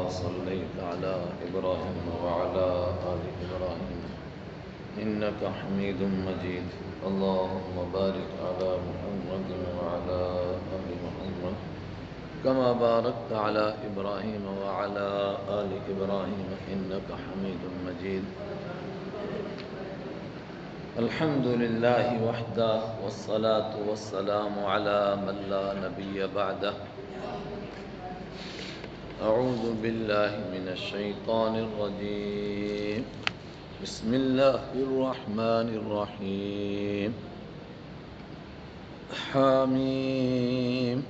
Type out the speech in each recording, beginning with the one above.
صليت على إبراهيم وعلى آل إبراهيم إنك حميد مجيد. اللهم بارك على محمد وعلى آل محمد كما باركت على إبراهيم وعلى آل إبراهيم إنك حميد مجيد. الحمد لله وحده والصلاة والسلام على من لا نبي بعده. أعوذ بالله من الشيطان الرجيم. بسم الله الرحمن الرحيم. حاميم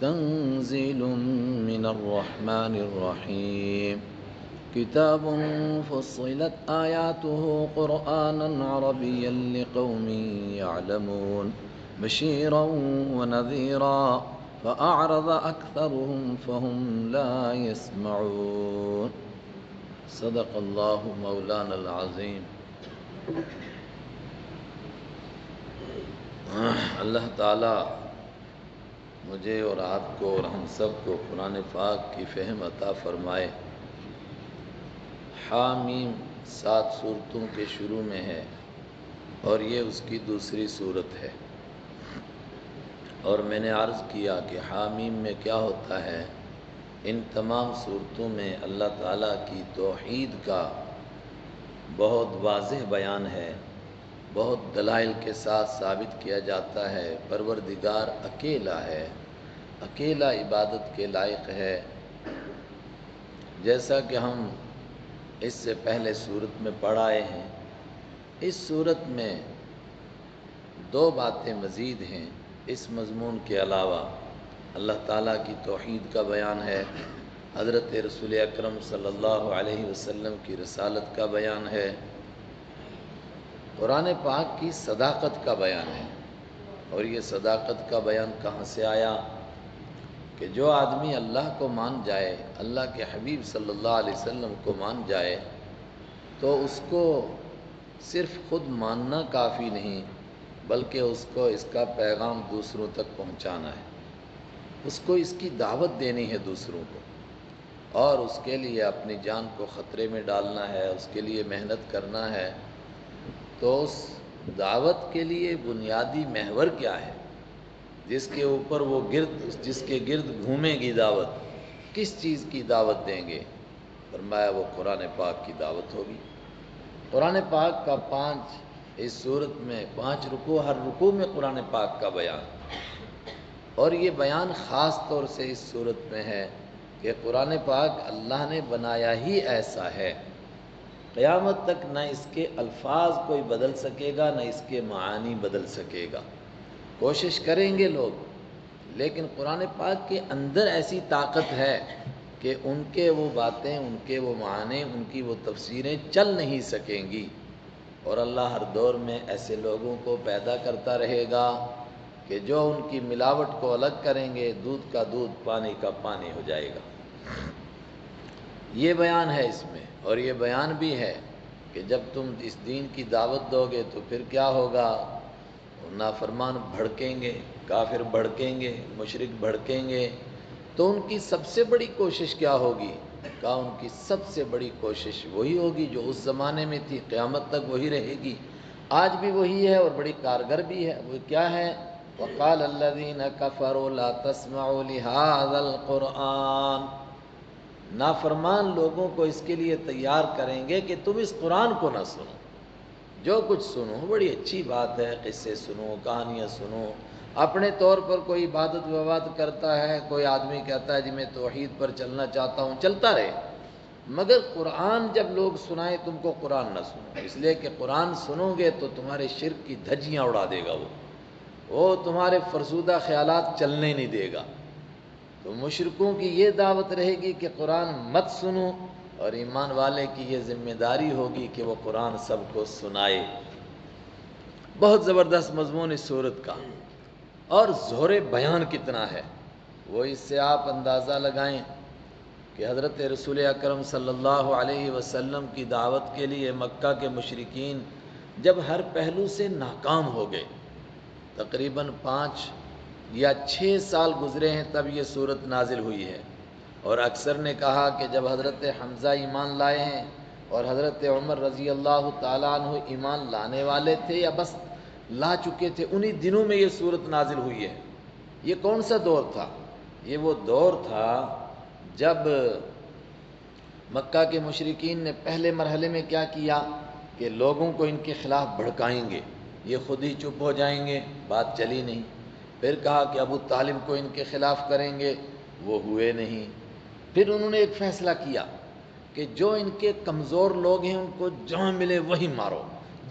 تنزيل من الرحمن الرحيم. كتاب فصلت آياته قرآنا عربيا لقوم يعلمون بشيرا ونذيرا فأعرض أكثرهم فهم لا يسمعون. صدق اللہ مولانا العظیم. اللہ تعالی مجھے اور آپ کو اور ہم سب کو قرآن پاک کی فہم عطا فرمائے. حامیم 7 سورتوں کے شروع میں ہے اور یہ اس کی دوسری سورت ہے. اور میں نے عرض کیا کہ حامیم میں کیا ہوتا ہے. ان تمام صورتوں میں اللہ تعالیٰ کی توحید کا بہت واضح بیان ہے، بہت دلائل کے ساتھ ثابت کیا جاتا ہے پروردگار اکیلا ہے، اکیلا عبادت کے لائق ہے. جیسا کہ ہم اس سے پہلے صورت میں پڑھ آئے ہیں. اس صورت میں 2 باتیں مزید ہیں. اس مضمون کے علاوہ اللہ تعالیٰ کی توحید کا بیان ہے، حضرت رسول اکرم صلی اللہ علیہ وسلم کی رسالت کا بیان ہے، قرآن پاک کی صداقت کا بیان ہے. اور یہ صداقت کا بیان کہاں سے آیا کہ جو آدمی اللہ کو مان جائے، اللہ کے حبیب صلی اللہ علیہ وسلم کو مان جائے، تو اس کو صرف خود ماننا کافی نہیں بلکہ اس کو اس کا پیغام دوسروں تک پہنچانا ہے، اس کو اس کی دعوت دینی ہے دوسروں کو، اور اس کے لیے اپنی جان کو خطرے میں ڈالنا ہے، اس کے لیے محنت کرنا ہے. تو اس دعوت کے لیے بنیادی محور کیا ہے جس کے اوپر جس کے گرد گھومے گی دعوت؟ کس چیز کی دعوت دیں گے؟ فرمایا وہ قرآن پاک کی دعوت ہوگی. قرآن پاک کا 5 اس صورت میں 5 رکوع، ہر رکوع میں قرآن پاک کا بیان. اور یہ بیان خاص طور سے اس صورت میں ہے کہ قرآن پاک اللہ نے بنایا ہی ایسا ہے، قیامت تک نہ اس کے الفاظ کوئی بدل سکے گا، نہ اس کے معانی بدل سکے گا. کوشش کریں گے لوگ، لیکن قرآن پاک کے اندر ایسی طاقت ہے کہ ان کے وہ باتیں، ان کے وہ معنی، ان کی وہ تفسیریں چل نہیں سکیں گی. اور اللہ ہر دور میں ایسے لوگوں کو پیدا کرتا رہے گا کہ جو ان کی ملاوٹ کو الگ کریں گے، دودھ کا دودھ، پانی کا پانی ہو جائے گا. یہ بیان ہے اس میں. اور یہ بیان بھی ہے کہ جب تم اس دین کی دعوت دو گے تو پھر کیا ہوگا. نافرمان بھڑکیں گے، کافر بھڑکیں گے، مشرک بھڑکیں گے. تو ان کی سب سے بڑی کوشش کیا ہوگی؟ کہا ان کی سب سے بڑی کوشش وہی ہوگی جو اس زمانے میں تھی، قیامت تک وہی رہے گی. آج بھی وہی ہے اور بڑی کارگر بھی ہے. وہ کیا ہے؟ وَقَالَ الَّذِينَ كَفَرُوا لَا تَسْمَعُوا لِهَذَا الْقُرْآنِ. نافرمان لوگوں کو اس کے لیے تیار کریں گے کہ تم اس قرآن کو نہ سنو. جو کچھ سنو بڑی اچھی بات ہے، قصے سنو، کہانیاں سنو. اپنے طور پر کوئی عبادت وبادت کرتا ہے، کوئی آدمی کہتا ہے جی میں توحید پر چلنا چاہتا ہوں، چلتا رہے. مگر قرآن جب لوگ سنائیں تم کو قرآن نہ سنو، اس لیے کہ قرآن سنو گے تو تمہارے شرک کی دھجیاں اڑا دے گا. وہ تمہارے فرسودہ خیالات چلنے نہیں دے گا. تو مشرکوں کی یہ دعوت رہے گی کہ قرآن مت سنو، اور ایمان والے کی یہ ذمہ داری ہوگی کہ وہ قرآن سب کو سنائے. بہت زبردست مضمون اس صورت کا. اور زور بیان کتنا ہے وہ اس سے آپ اندازہ لگائیں کہ حضرت رسول اکرم صلی اللہ علیہ وسلم کی دعوت کے لیے مکہ کے مشرکین جب ہر پہلو سے ناکام ہو گئے، تقریباً 5 یا 6 سال گزرے ہیں تب یہ صورت نازل ہوئی ہے. اور اکثر نے کہا کہ جب حضرت حمزہ ایمان لائے ہیں اور حضرت عمر رضی اللہ تعالیٰ عنہ ایمان لانے والے تھے یا بس لا چکے تھے، انہی دنوں میں یہ صورت نازل ہوئی ہے۔ یہ کون سا دور تھا؟ یہ وہ دور تھا جب مکہ کے مشرکین نے پہلے مرحلے میں کیا کیا کہ لوگوں کو ان کے خلاف بھڑکائیں گے، یہ خود ہی چپ ہو جائیں گے، بات چلی نہیں۔ پھر کہا کہ ابو طالب کو ان کے خلاف کریں گے، وہ ہوئے نہیں۔ پھر انہوں نے ایک فیصلہ کیا کہ جو ان کے کمزور لوگ ہیں ان کو جہاں ملے وہی مارو،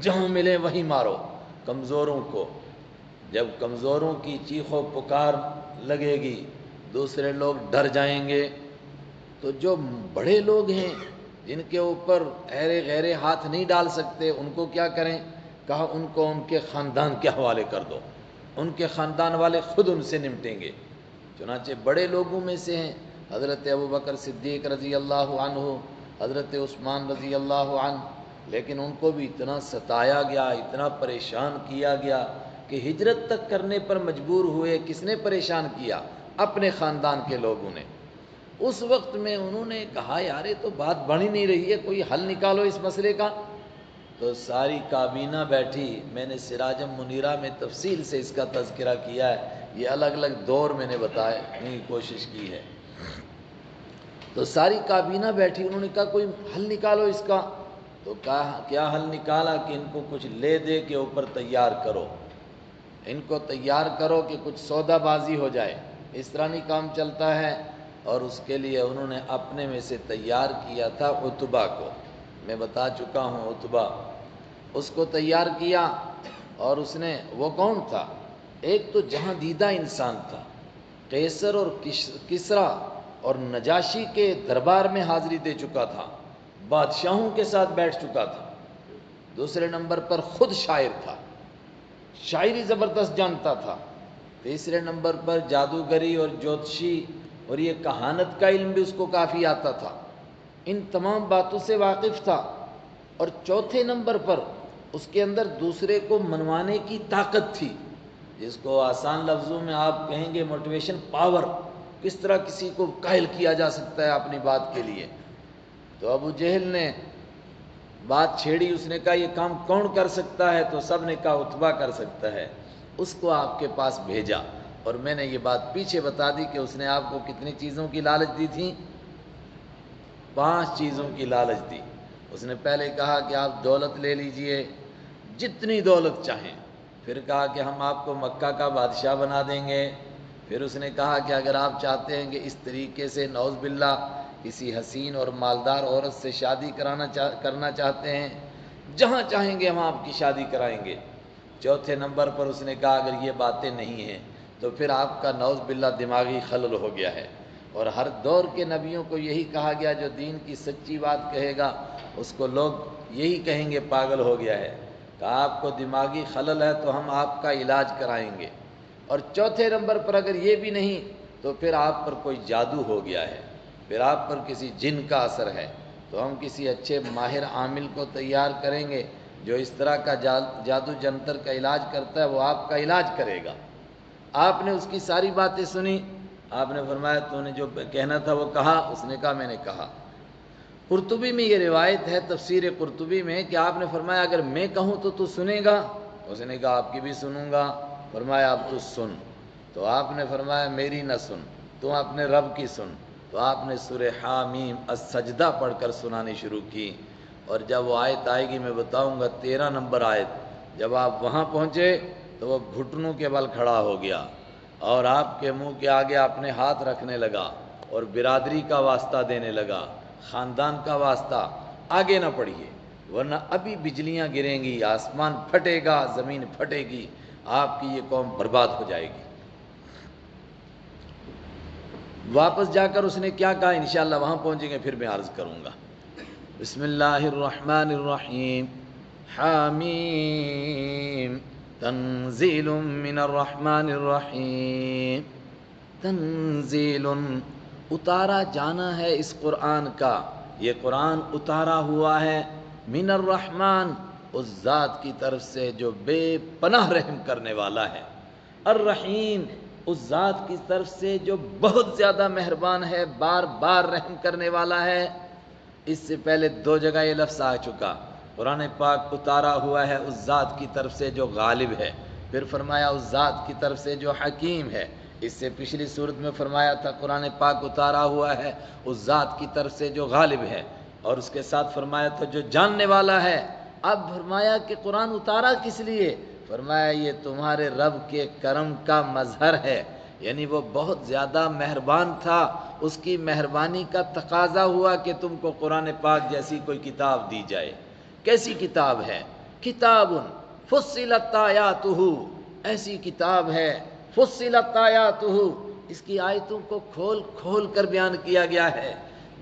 جہاں ملے وہی مارو کمزوروں کو۔ جب کمزوروں کی چیخ و پکار لگے گی دوسرے لوگ ڈر جائیں گے، تو جو بڑے لوگ ہیں جن کے اوپر ایرے غیرے ہاتھ نہیں ڈال سکتے ان کو کیا کریں؟ کہا ان کو ان کے خاندان کے حوالے کر دو، ان کے خاندان والے خود ان سے نمٹیں گے۔ چنانچہ بڑے لوگوں میں سے ہیں حضرت ابوبکر صدیق رضی اللہ عنہ، حضرت عثمان رضی اللہ عنہ، لیکن ان کو بھی اتنا ستایا گیا، اتنا پریشان کیا گیا کہ ہجرت تک کرنے پر مجبور ہوئے۔ کس نے پریشان کیا؟ اپنے خاندان کے لوگوں نے۔ اس وقت میں انہوں نے کہا یار یہ تو بات بڑھ ہی نہیں رہی ہے، کوئی حل نکالو اس مسئلے کا۔ تو ساری کابینہ بیٹھی، میں نے سراج منیرہ میں تفصیل سے اس کا تذکرہ کیا ہے، یہ الگ الگ دور میں نے بتانے کی کوشش کی ہے۔ تو ساری کابینہ بیٹھی، انہوں نے کہا کوئی حل نکالو اس کا۔ تو کہا کیا حل نکالا کہ ان کو کچھ لے دے کے اوپر تیار کرو، ان کو تیار کرو کہ کچھ سودا بازی ہو جائے، اس طرح نہیں کام چلتا ہے۔ اور اس کے لیے انہوں نے اپنے میں سے تیار کیا تھا عتبہ کو، میں بتا چکا ہوں عتبہ، اس کو تیار کیا۔ اور اس نے، وہ کون تھا؟ ایک تو جہاں دیدہ انسان تھا، قیصر اور کسریٰ اور نجاشی کے دربار میں حاضری دے چکا تھا، بادشاہوں کے ساتھ بیٹھ چکا تھا۔ دوسرے نمبر پر خود شاعر تھا، شاعری زبردست جانتا تھا۔ تیسرے نمبر پر جادوگری اور جوتشی اور یہ کہانت کا علم بھی اس کو کافی آتا تھا، ان تمام باتوں سے واقف تھا۔ اور چوتھے نمبر پر اس کے اندر دوسرے کو منوانے کی طاقت تھی، جس کو آسان لفظوں میں آپ کہیں گے موٹیویشن پاور، کس طرح کسی کو قائل کیا جا سکتا ہے اپنی بات کے لیے۔ تو ابو جہل نے بات چھیڑی، اس نے کہا یہ کام کون کر سکتا ہے؟ تو سب نے کہا عتبہ کر سکتا ہے۔ اس کو آپ کے پاس بھیجا، اور میں نے یہ بات پیچھے بتا دی کہ اس نے آپ کو کتنی چیزوں کی لالچ دی تھی؟ 5 چیزوں کی لالچ دی۔ اس نے پہلے کہا کہ آپ دولت لے لیجئے، جتنی دولت چاہیں۔ پھر کہا کہ ہم آپ کو مکہ کا بادشاہ بنا دیں گے۔ پھر اس نے کہا کہ اگر آپ چاہتے ہیں کہ اس طریقے سے نعوذ باللہ کسی حسین اور مالدار عورت سے شادی کرنا چاہتے ہیں، جہاں چاہیں گے ہم آپ کی شادی کرائیں گے۔ چوتھے نمبر پر اس نے کہا اگر یہ باتیں نہیں ہیں تو پھر آپ کا نعوذ باللہ دماغی خلل ہو گیا ہے۔ اور ہر دور کے نبیوں کو یہی کہا گیا، جو دین کی سچی بات کہے گا اس کو لوگ یہی کہیں گے پاگل ہو گیا ہے۔ کہا آپ کو دماغی خلل ہے تو ہم آپ کا علاج کرائیں گے۔ اور چوتھے نمبر پر اگر یہ بھی نہیں تو پھر آپ پر کوئی جادو ہو گیا ہے، پھر آپ پر کسی جن کا اثر ہے، تو ہم کسی اچھے ماہر عامل کو تیار کریں گے جو اس طرح کا جادو جنتر کا علاج کرتا ہے، وہ آپ کا علاج کرے گا۔ آپ نے اس کی ساری باتیں سنی، آپ نے فرمایا تو نے جو کہنا تھا وہ کہا؟ اس نے کہا میں نے کہا۔ قرطبی میں یہ روایت ہے تفسیر قرطبی میں کہ آپ نے فرمایا اگر میں کہوں تو سنے گا؟ اس نے کہا آپ کی بھی سنوں گا۔ فرمایا اب تو سن۔ تو آپ نے فرمایا میری نہ سن، تو اپنے رب کی سن۔ تو آپ نے سورہ حامیم السجدہ پڑھ کر سنانی شروع کی۔ اور جب وہ آیت آئے گی میں بتاؤں گا 13 نمبر آیت، جب آپ وہاں پہنچے تو وہ گھٹنوں کے بل کھڑا ہو گیا اور آپ کے منہ کے آگے اپنے ہاتھ رکھنے لگا اور برادری کا واسطہ دینے لگا، خاندان کا واسطہ۔ آگے نہ پڑھیے ورنہ ابھی بجلیاں گریں گی، آسمان پھٹے گا، زمین پھٹے گی، آپ کی یہ قوم برباد ہو جائے گی۔ واپس جا کر اس نے کیا کہا انشاءاللہ وہاں پہنچیں گے پھر میں عرض کروں گا۔ بسم اللہ الرحمن الرحیم، حامیم تنزیل من الرحمن الرحیم۔ تنزیل، اتارا جانا ہے اس قرآن کا، یہ قرآن اتارا ہوا ہے من الرحمن، اس ذات کی طرف سے جو بے پناہ رحم کرنے والا ہے، الرحیم، اس ذات کی طرف سے جو بہت زیادہ مہربان ہے، بار بار رحم کرنے والا ہے۔ اس سے پہلے 2 جگہ یہ لفظ آ چکا۔ قرآن پاک اتارا ہوا ہے اس ذات کی طرف سے جو غالب ہے، پھر فرمایا اس ذات کی طرف سے جو حکیم ہے۔ اس سے پچھلی صورت میں فرمایا تھا قرآن پاک اتارا ہوا ہے اس ذات کی طرف سے جو غالب ہے، اور اس کے ساتھ فرمایا تھا جو جاننے والا ہے۔ اب فرمایا کہ قرآن اتارا کس لیے؟ فرمایا یہ تمہارے رب کے کرم کا مظہر ہے، یعنی وہ بہت زیادہ مہربان تھا، اس کی مہربانی کا تقاضا ہوا کہ تم کو قرآن پاک جیسی کوئی کتاب دی جائے۔ کیسی کتاب ہے؟ کتاب فصلت آیاتہ، ایسی کتاب ہے فصلت آیاتہ، اس کی آیتوں کو کھول کھول کر بیان کیا گیا ہے۔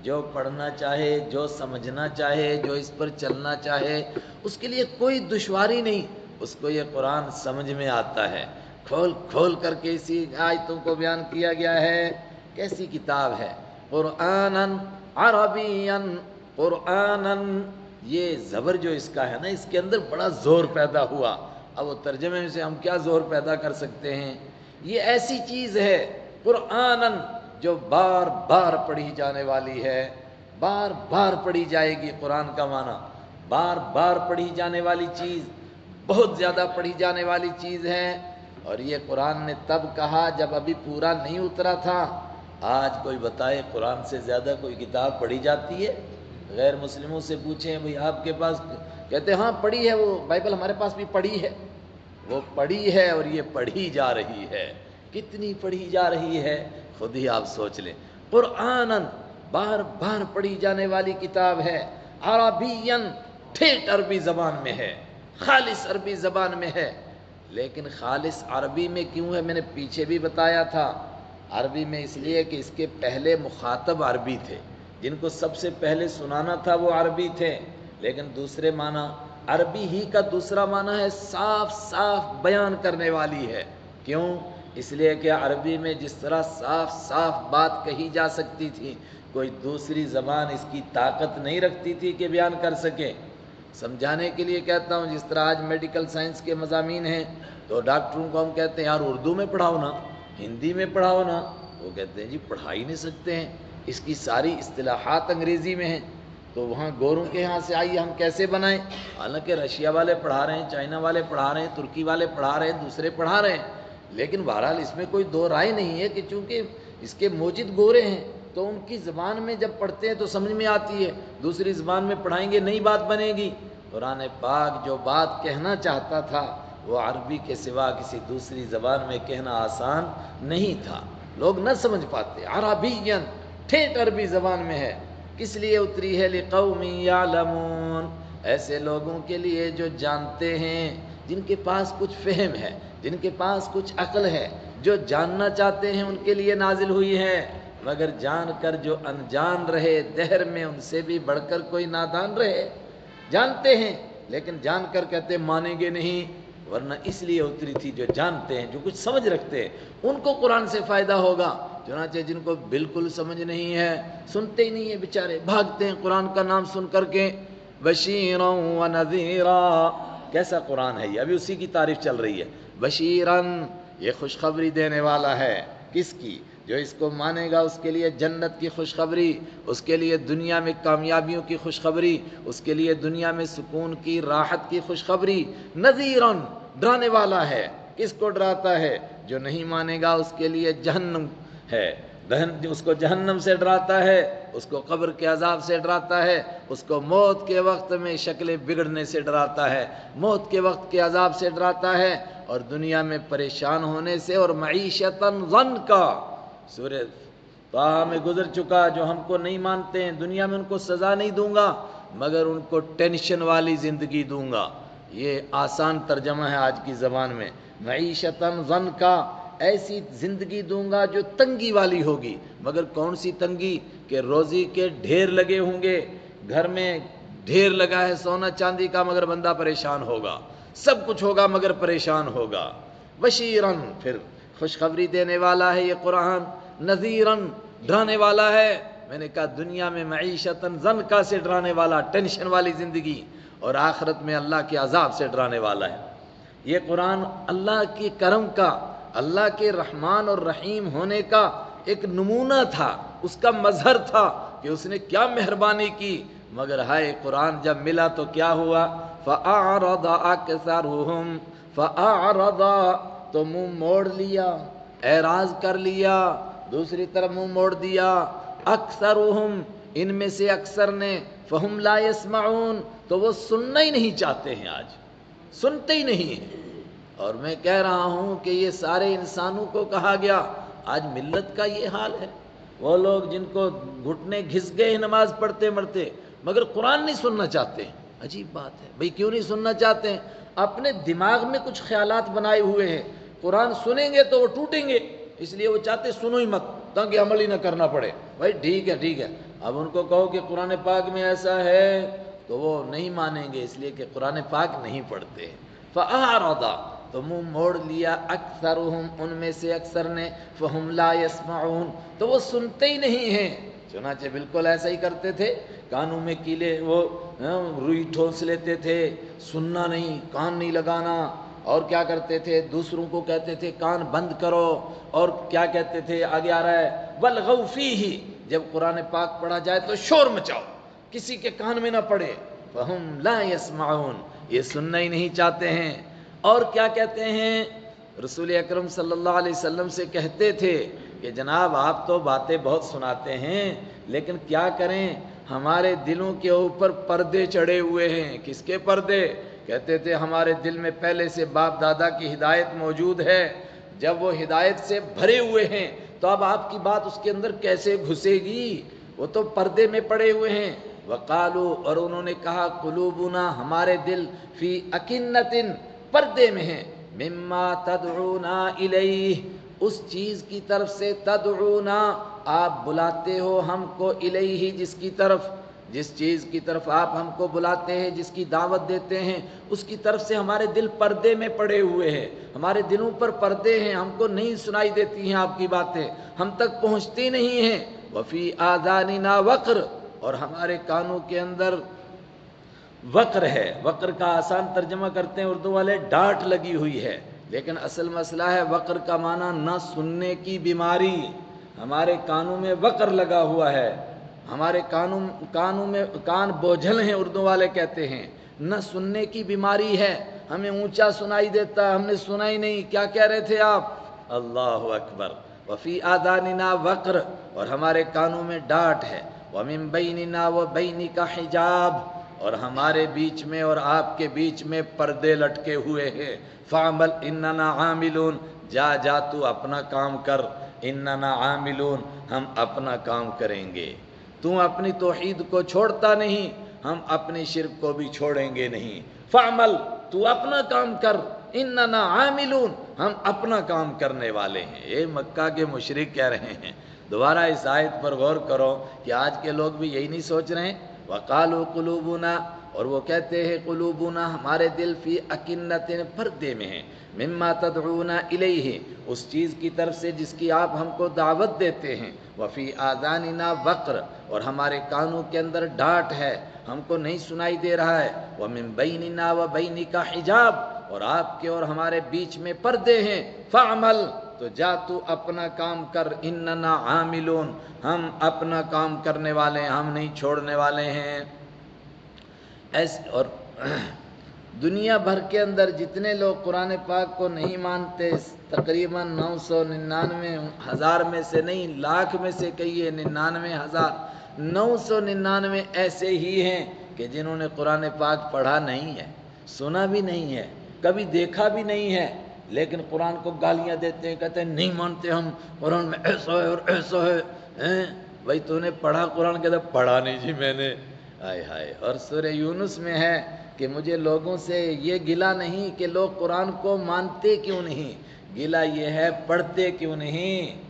جو پڑھنا چاہے، جو سمجھنا چاہے، جو اس پر چلنا چاہے، اس کے لیے کوئی دشواری نہیں، اس کو یہ قرآن سمجھ میں آتا ہے۔ کھول کھول کر کے اسی آیتوں کو بیان کیا گیا ہے۔ کیسی کتاب ہے؟ قرآناً عربیاً، قرآناً، یہ زبر جو اس کا ہے نا، اس کے اندر بڑا زور پیدا ہوا۔ اب وہ ترجمے میں سے ہم کیا زور پیدا کر سکتے ہیں؟ یہ ایسی چیز ہے قرآناً جو بار بار پڑھی جانے والی ہے، بار بار پڑھی جائے گی۔ قرآن کا معنی بار بار پڑھی جانے والی چیز، بہت زیادہ پڑھی جانے والی چیز ہے۔ اور یہ قرآن نے تب کہا جب ابھی پورا نہیں اترا تھا۔ آج کوئی بتائے قرآن سے زیادہ کوئی کتاب پڑھی جاتی ہے؟ غیر مسلموں سے پوچھیں بھئی آپ کے پاس، کہتے ہیں ہاں پڑھی ہے، وہ بائبل ہمارے پاس بھی پڑھی ہے۔ وہ پڑھی ہے اور یہ پڑھی جا رہی ہے۔ کتنی پڑھی جا رہی ہے خود ہی آپ سوچ لیں۔ قرآناً، بار بار پڑھی جانے والی کتاب ہے۔ عربیاً، ٹھیٹ عربی زبان میں ہے، خالص عربی زبان میں ہے۔ لیکن خالص عربی میں کیوں ہے؟ میں نے پیچھے بھی بتایا تھا، عربی میں اس لیے کہ اس کے پہلے مخاطب عربی تھے، جن کو سب سے پہلے سنانا تھا وہ عربی تھے۔ لیکن دوسرے معنی، عربی ہی کا دوسرا معنی ہے صاف صاف بیان کرنے والی ہے۔ کیوں؟ اس لیے کہ عربی میں جس طرح صاف صاف بات کہی جا سکتی تھی، کوئی دوسری زبان اس کی طاقت نہیں رکھتی تھی کہ بیان کر سکے۔ سمجھانے کے لیے کہتا ہوں، جس طرح آج میڈیکل سائنس کے مضامین ہیں تو ڈاکٹروں کو ہم کہتے ہیں یار اردو میں پڑھاؤ نا، ہندی میں پڑھاؤ نا، وہ کہتے ہیں جی پڑھا ہی نہیں سکتے ہیں، اس کی ساری اصطلاحات انگریزی میں ہیں، تو وہاں گوروں کے ہاں سے آئیے ہم کیسے بنائیں؟ حالانکہ رشیا والے پڑھا رہے ہیں، چائنا والے پڑھا رہے ہیں، ترکی والے پڑھا رہے ہیں، دوسرے پڑھا رہے ہیں، لیکن بہرحال اس میں کوئی دو رائے نہیں ہے کہ چونکہ اس کے موجد گورے ہیں تو ان کی زبان میں جب پڑھتے ہیں تو سمجھ میں آتی ہے، دوسری زبان میں پڑھائیں گے نئی بات بنے گی۔ قرآن پاک جو بات کہنا چاہتا تھا وہ عربی کے سوا کسی دوسری زبان میں کہنا آسان نہیں تھا، لوگ نہ سمجھ پاتے۔ عربیاً، ٹھیٹ عربی زبان میں ہے۔ کس لیے اتری ہے؟ لِقَوْمٍ يَعْلَمُونَ، ایسے لوگوں کے لیے جو جانتے ہیں، جن کے پاس کچھ فہم ہے، جن کے پاس کچھ عقل ہے، جو جاننا چاہتے ہیں ان کے لیے نازل ہوئی ہے۔ مگر جان کر جو انجان رہے دہر میں، ان سے بھی بڑھ کر کوئی نادان رہے۔ جانتے ہیں لیکن جان کر کہتے مانیں گے نہیں، ورنہ اس لیے اتری تھی جو جانتے ہیں، جو کچھ سمجھ رکھتے ہیں ان کو قرآن سے فائدہ ہوگا۔ چنانچہ جن کو بالکل سمجھ نہیں ہے، سنتے ہی نہیں ہیں بیچارے، بھاگتے ہیں قرآن کا نام سن کر کے۔ بشیراً و نذیرا، کیسا قرآن ہے یہ؟ ابھی اسی کی تعریف چل رہی ہے۔ بشیراً، یہ خوشخبری دینے والا ہے، کس کی؟ جو اس کو مانے گا اس کے لیے جنت کی خوشخبری، اس کے لیے دنیا میں کامیابیوں کی خوشخبری، اس کے لیے دنیا میں سکون کی، راحت کی خوشخبری۔ نذیراً، ڈرانے والا ہے۔ کس کو ڈراتا ہے؟ جو نہیں مانے گا اس کے لیے جہنم ہے، اس کو جہنم سے ڈراتا ہے، اس کو قبر کے عذاب سے ڈراتا ہے، اس کو موت کے وقت میں شکلیں بگڑنے سے ڈراتا ہے، موت کے وقت کے عذاب سے ڈراتا ہے، اور دنیا میں پریشان ہونے سے، اور معیشتاً ضنکا، سورہ طٰہٰ میں گزر چکا، جو ہم کو نہیں مانتے ہیں دنیا میں ان کو سزا نہیں دوں گا مگر ان کو ٹینشن والی زندگی دوں گا۔ یہ آسان ترجمہ ہے آج کی زبان میں۔ معیشتاً ضنکا، ایسی زندگی دوں گا جو تنگی والی ہوگی، مگر کون سی تنگی؟ کہ روزی کے ڈھیر لگے ہوں گے، گھر میں ڈھیر لگا ہے سونا چاندی کا، مگر بندہ پریشان ہوگا، سب کچھ ہوگا مگر پریشان ہوگا۔ بشیراً، پھر خوشخبری دینے والا ہے یہ قرآن، نذیراً، ڈرانے والا ہے۔ میں نے کہا دنیا میں معیشتاً ضنکا سے ڈرانے والا، ٹینشن والی زندگی، اور آخرت میں اللہ کے عذاب سے ڈرانے والا ہے۔ یہ قرآن اللہ کے کرم کا، اللہ کے رحمان اور رحیم ہونے کا ایک نمونہ تھا، اس کا مظہر تھا کہ اس نے کیا مہربانی کی، مگر ہائے قرآن جب ملا تو کیا ہوا؟ فَأَعْرَضَ أَكْثَرُهُمْ فَأَعْرَضَ تو منہ موڑ لیا، اعراض کر لیا، دوسری طرف منہ موڑ دیا، اکثرہم ان میں سے اکثر نے، فہم لا یسمعون تو وہ سننا ہی نہیں چاہتے ہیں، آج سنتے ہی نہیں ہیں۔ اور میں کہہ رہا ہوں کہ یہ سارے انسانوں کو کہا گیا، آج ملت کا یہ حال ہے۔ وہ لوگ جن کو گھٹنے گھس گئے ہیں نماز پڑھتے مرتے، مگر قرآن نہیں سننا چاہتے ہیں۔ عجیب بات ہے بھئی، کیوں نہیں سننا چاہتے ہیں؟ اپنے دماغ میں کچھ خیالات بنائے ہوئے ہیں، قرآن سنیں گے تو وہ ٹوٹیں گے، اس لیے وہ چاہتے سنو ہی مت تاکہ عمل ہی نہ کرنا پڑے۔ بھائی ٹھیک ہے ٹھیک ہے، اب ان کو کہو کہ قرآن پاک میں ایسا ہے تو وہ نہیں مانیں گے، اس لیے کہ قرآن پاک نہیں پڑھتے ہیں۔ فَأَعْرَضَ تو منہ موڑ لیا، اکثرہم ان میں سے اکثر نے، فَهُمْ لَا يَسْمَعُونَ تو وہ سنتے ہی نہیں ہیں۔ چنانچہ بالکل ایسا ہی کرتے تھے، کانوں میں کیلے وہ روئی ٹھونس لیتے تھے، سننا نہیں، کان نہیں لگانا، اور کیا کرتے تھے؟ دوسروں کو کہتے تھے کان بند کرو، اور کیا کہتے تھے؟ آگے آ رہا ہے وَالْغَوْ فِيهِ جب قرآن پاک پڑھا جائے تو شور مچاؤ، کسی کے کان میں نہ پڑے۔ فَهُمْ لَا يَسْمَعُونَ یہ سننا ہی نہیں چاہتے ہیں۔ اور کیا کہتے ہیں؟ رسول اکرم صلی اللہ علیہ وسلم سے کہتے تھے کہ جناب آپ تو باتیں بہت سناتے ہیں، لیکن کیا کریں، ہمارے دلوں کے اوپر پردے چڑھے ہوئے ہیں۔ کس کے پردے؟ کہتے تھے ہمارے دل میں پہلے سے باپ دادا کی ہدایت موجود ہے، جب وہ ہدایت سے بھرے ہوئے ہیں تو اب آپ کی بات اس کے اندر کیسے گھسے گی؟ وہ تو پردے میں پڑے ہوئے ہیں۔ وقالو اور انہوں نے کہا قلوبنا ہمارے دل فی اکنتن پردے میں ہیں، مما تدعونا الیہ اس چیز کی طرف سے، تدعونا آپ بلاتے ہو ہم کو، الیہ جس چیز کی طرف آپ ہم کو بلاتے ہیں، جس کی دعوت دیتے ہیں، اس کی طرف سے ہمارے دل پردے میں پڑے ہوئے ہیں، ہمارے دلوں پر پردے ہیں، ہم کو نہیں سنائی دیتی ہیں آپ کی باتیں، ہم تک پہنچتی نہیں ہیں۔ وفی آذاننا وقر اور ہمارے کانوں کے اندر وقر ہے۔ وقر کا آسان ترجمہ کرتے ہیں اردو والے، ڈانٹ لگی ہوئی ہے، لیکن اصل مسئلہ ہے وقر کا معنی نہ سننے کی بیماری۔ ہمارے کانوں میں وقر لگا ہوا ہے، ہمارے کانوں میں کان بوجھل ہیں، اردو والے کہتے ہیں، نہ سننے کی بیماری ہے، ہمیں اونچا سنائی دیتا ہے، ہم نے سنا ہی نہیں۔ کیا کہہ رہے تھے آپ؟ اللہ اکبر۔ وفی آذاننا وقر اور ہمارے کانوں میں ڈانٹ ہے، ومن بیننا وبینک حجاب اور ہمارے بیچ میں اور آپ کے بیچ میں پردے لٹکے ہوئے ہیں۔ فعمل اننا عاملون جا تو اپنا کام کر، اننا عاملون ہم اپنا کام کریں گے۔ تو اپنی توحید کو چھوڑتا نہیں، ہم اپنی شرک کو بھی چھوڑیں گے نہیں۔ فعمل تو اپنا کام کر، اننا عاملون ہم اپنا کام کرنے والے ہیں۔ یہ مکہ کے مشرک کہہ رہے ہیں۔ دوبارہ اس آیت پر غور کرو کہ آج کے لوگ بھی یہی نہیں سوچ رہے ہیں؟ وقالوا قلوبنا اور وہ کہتے ہیں قلوبنا ہمارے دل فی اکنت پردے میں ہیں، مما تدعونا الیہ اس چیز کی طرف سے جس کی آپ ہم کو دعوت دیتے ہیں، وفی آذاننا وقر اور ہمارے کانوں کے اندر ڈانٹ ہے، ہم کو نہیں سنائی دے رہا ہے، ومن بیننا وبینک حجاب اور آپ کے اور ہمارے بیچ میں پردے ہیں۔ فعمل تو جا تو اپنا کام کر، اننا عاملون ہم اپنا کام کرنے والے ہیں، ہم نہیں چھوڑنے والے ہیں۔ ایسے اور دنیا بھر کے اندر جتنے لوگ قرآن پاک کو نہیں مانتے، تقریباً 999,000 میں سے نہیں، لاکھ میں سے کہیے 99,000 999 ایسے ہی ہیں کہ جنہوں نے قرآن پاک پڑھا نہیں ہے، سنا بھی نہیں ہے، کبھی دیکھا بھی نہیں ہے، لیکن قرآن کو گالیاں دیتے ہیں، کہتے ہیں نہیں مانتے ہم، قرآن میں ایسا ہے اور ایسا ہے۔ بھائی تو نے پڑھا قرآن؟ کہتا پڑھا نہیں جی میں نے۔ ہائے ہائے۔ اور سورہ یونس میں ہے کہ مجھے لوگوں سے یہ گلہ نہیں کہ لوگ قرآن کو مانتے کیوں نہیں، گلہ یہ ہے پڑھتے کیوں نہیں۔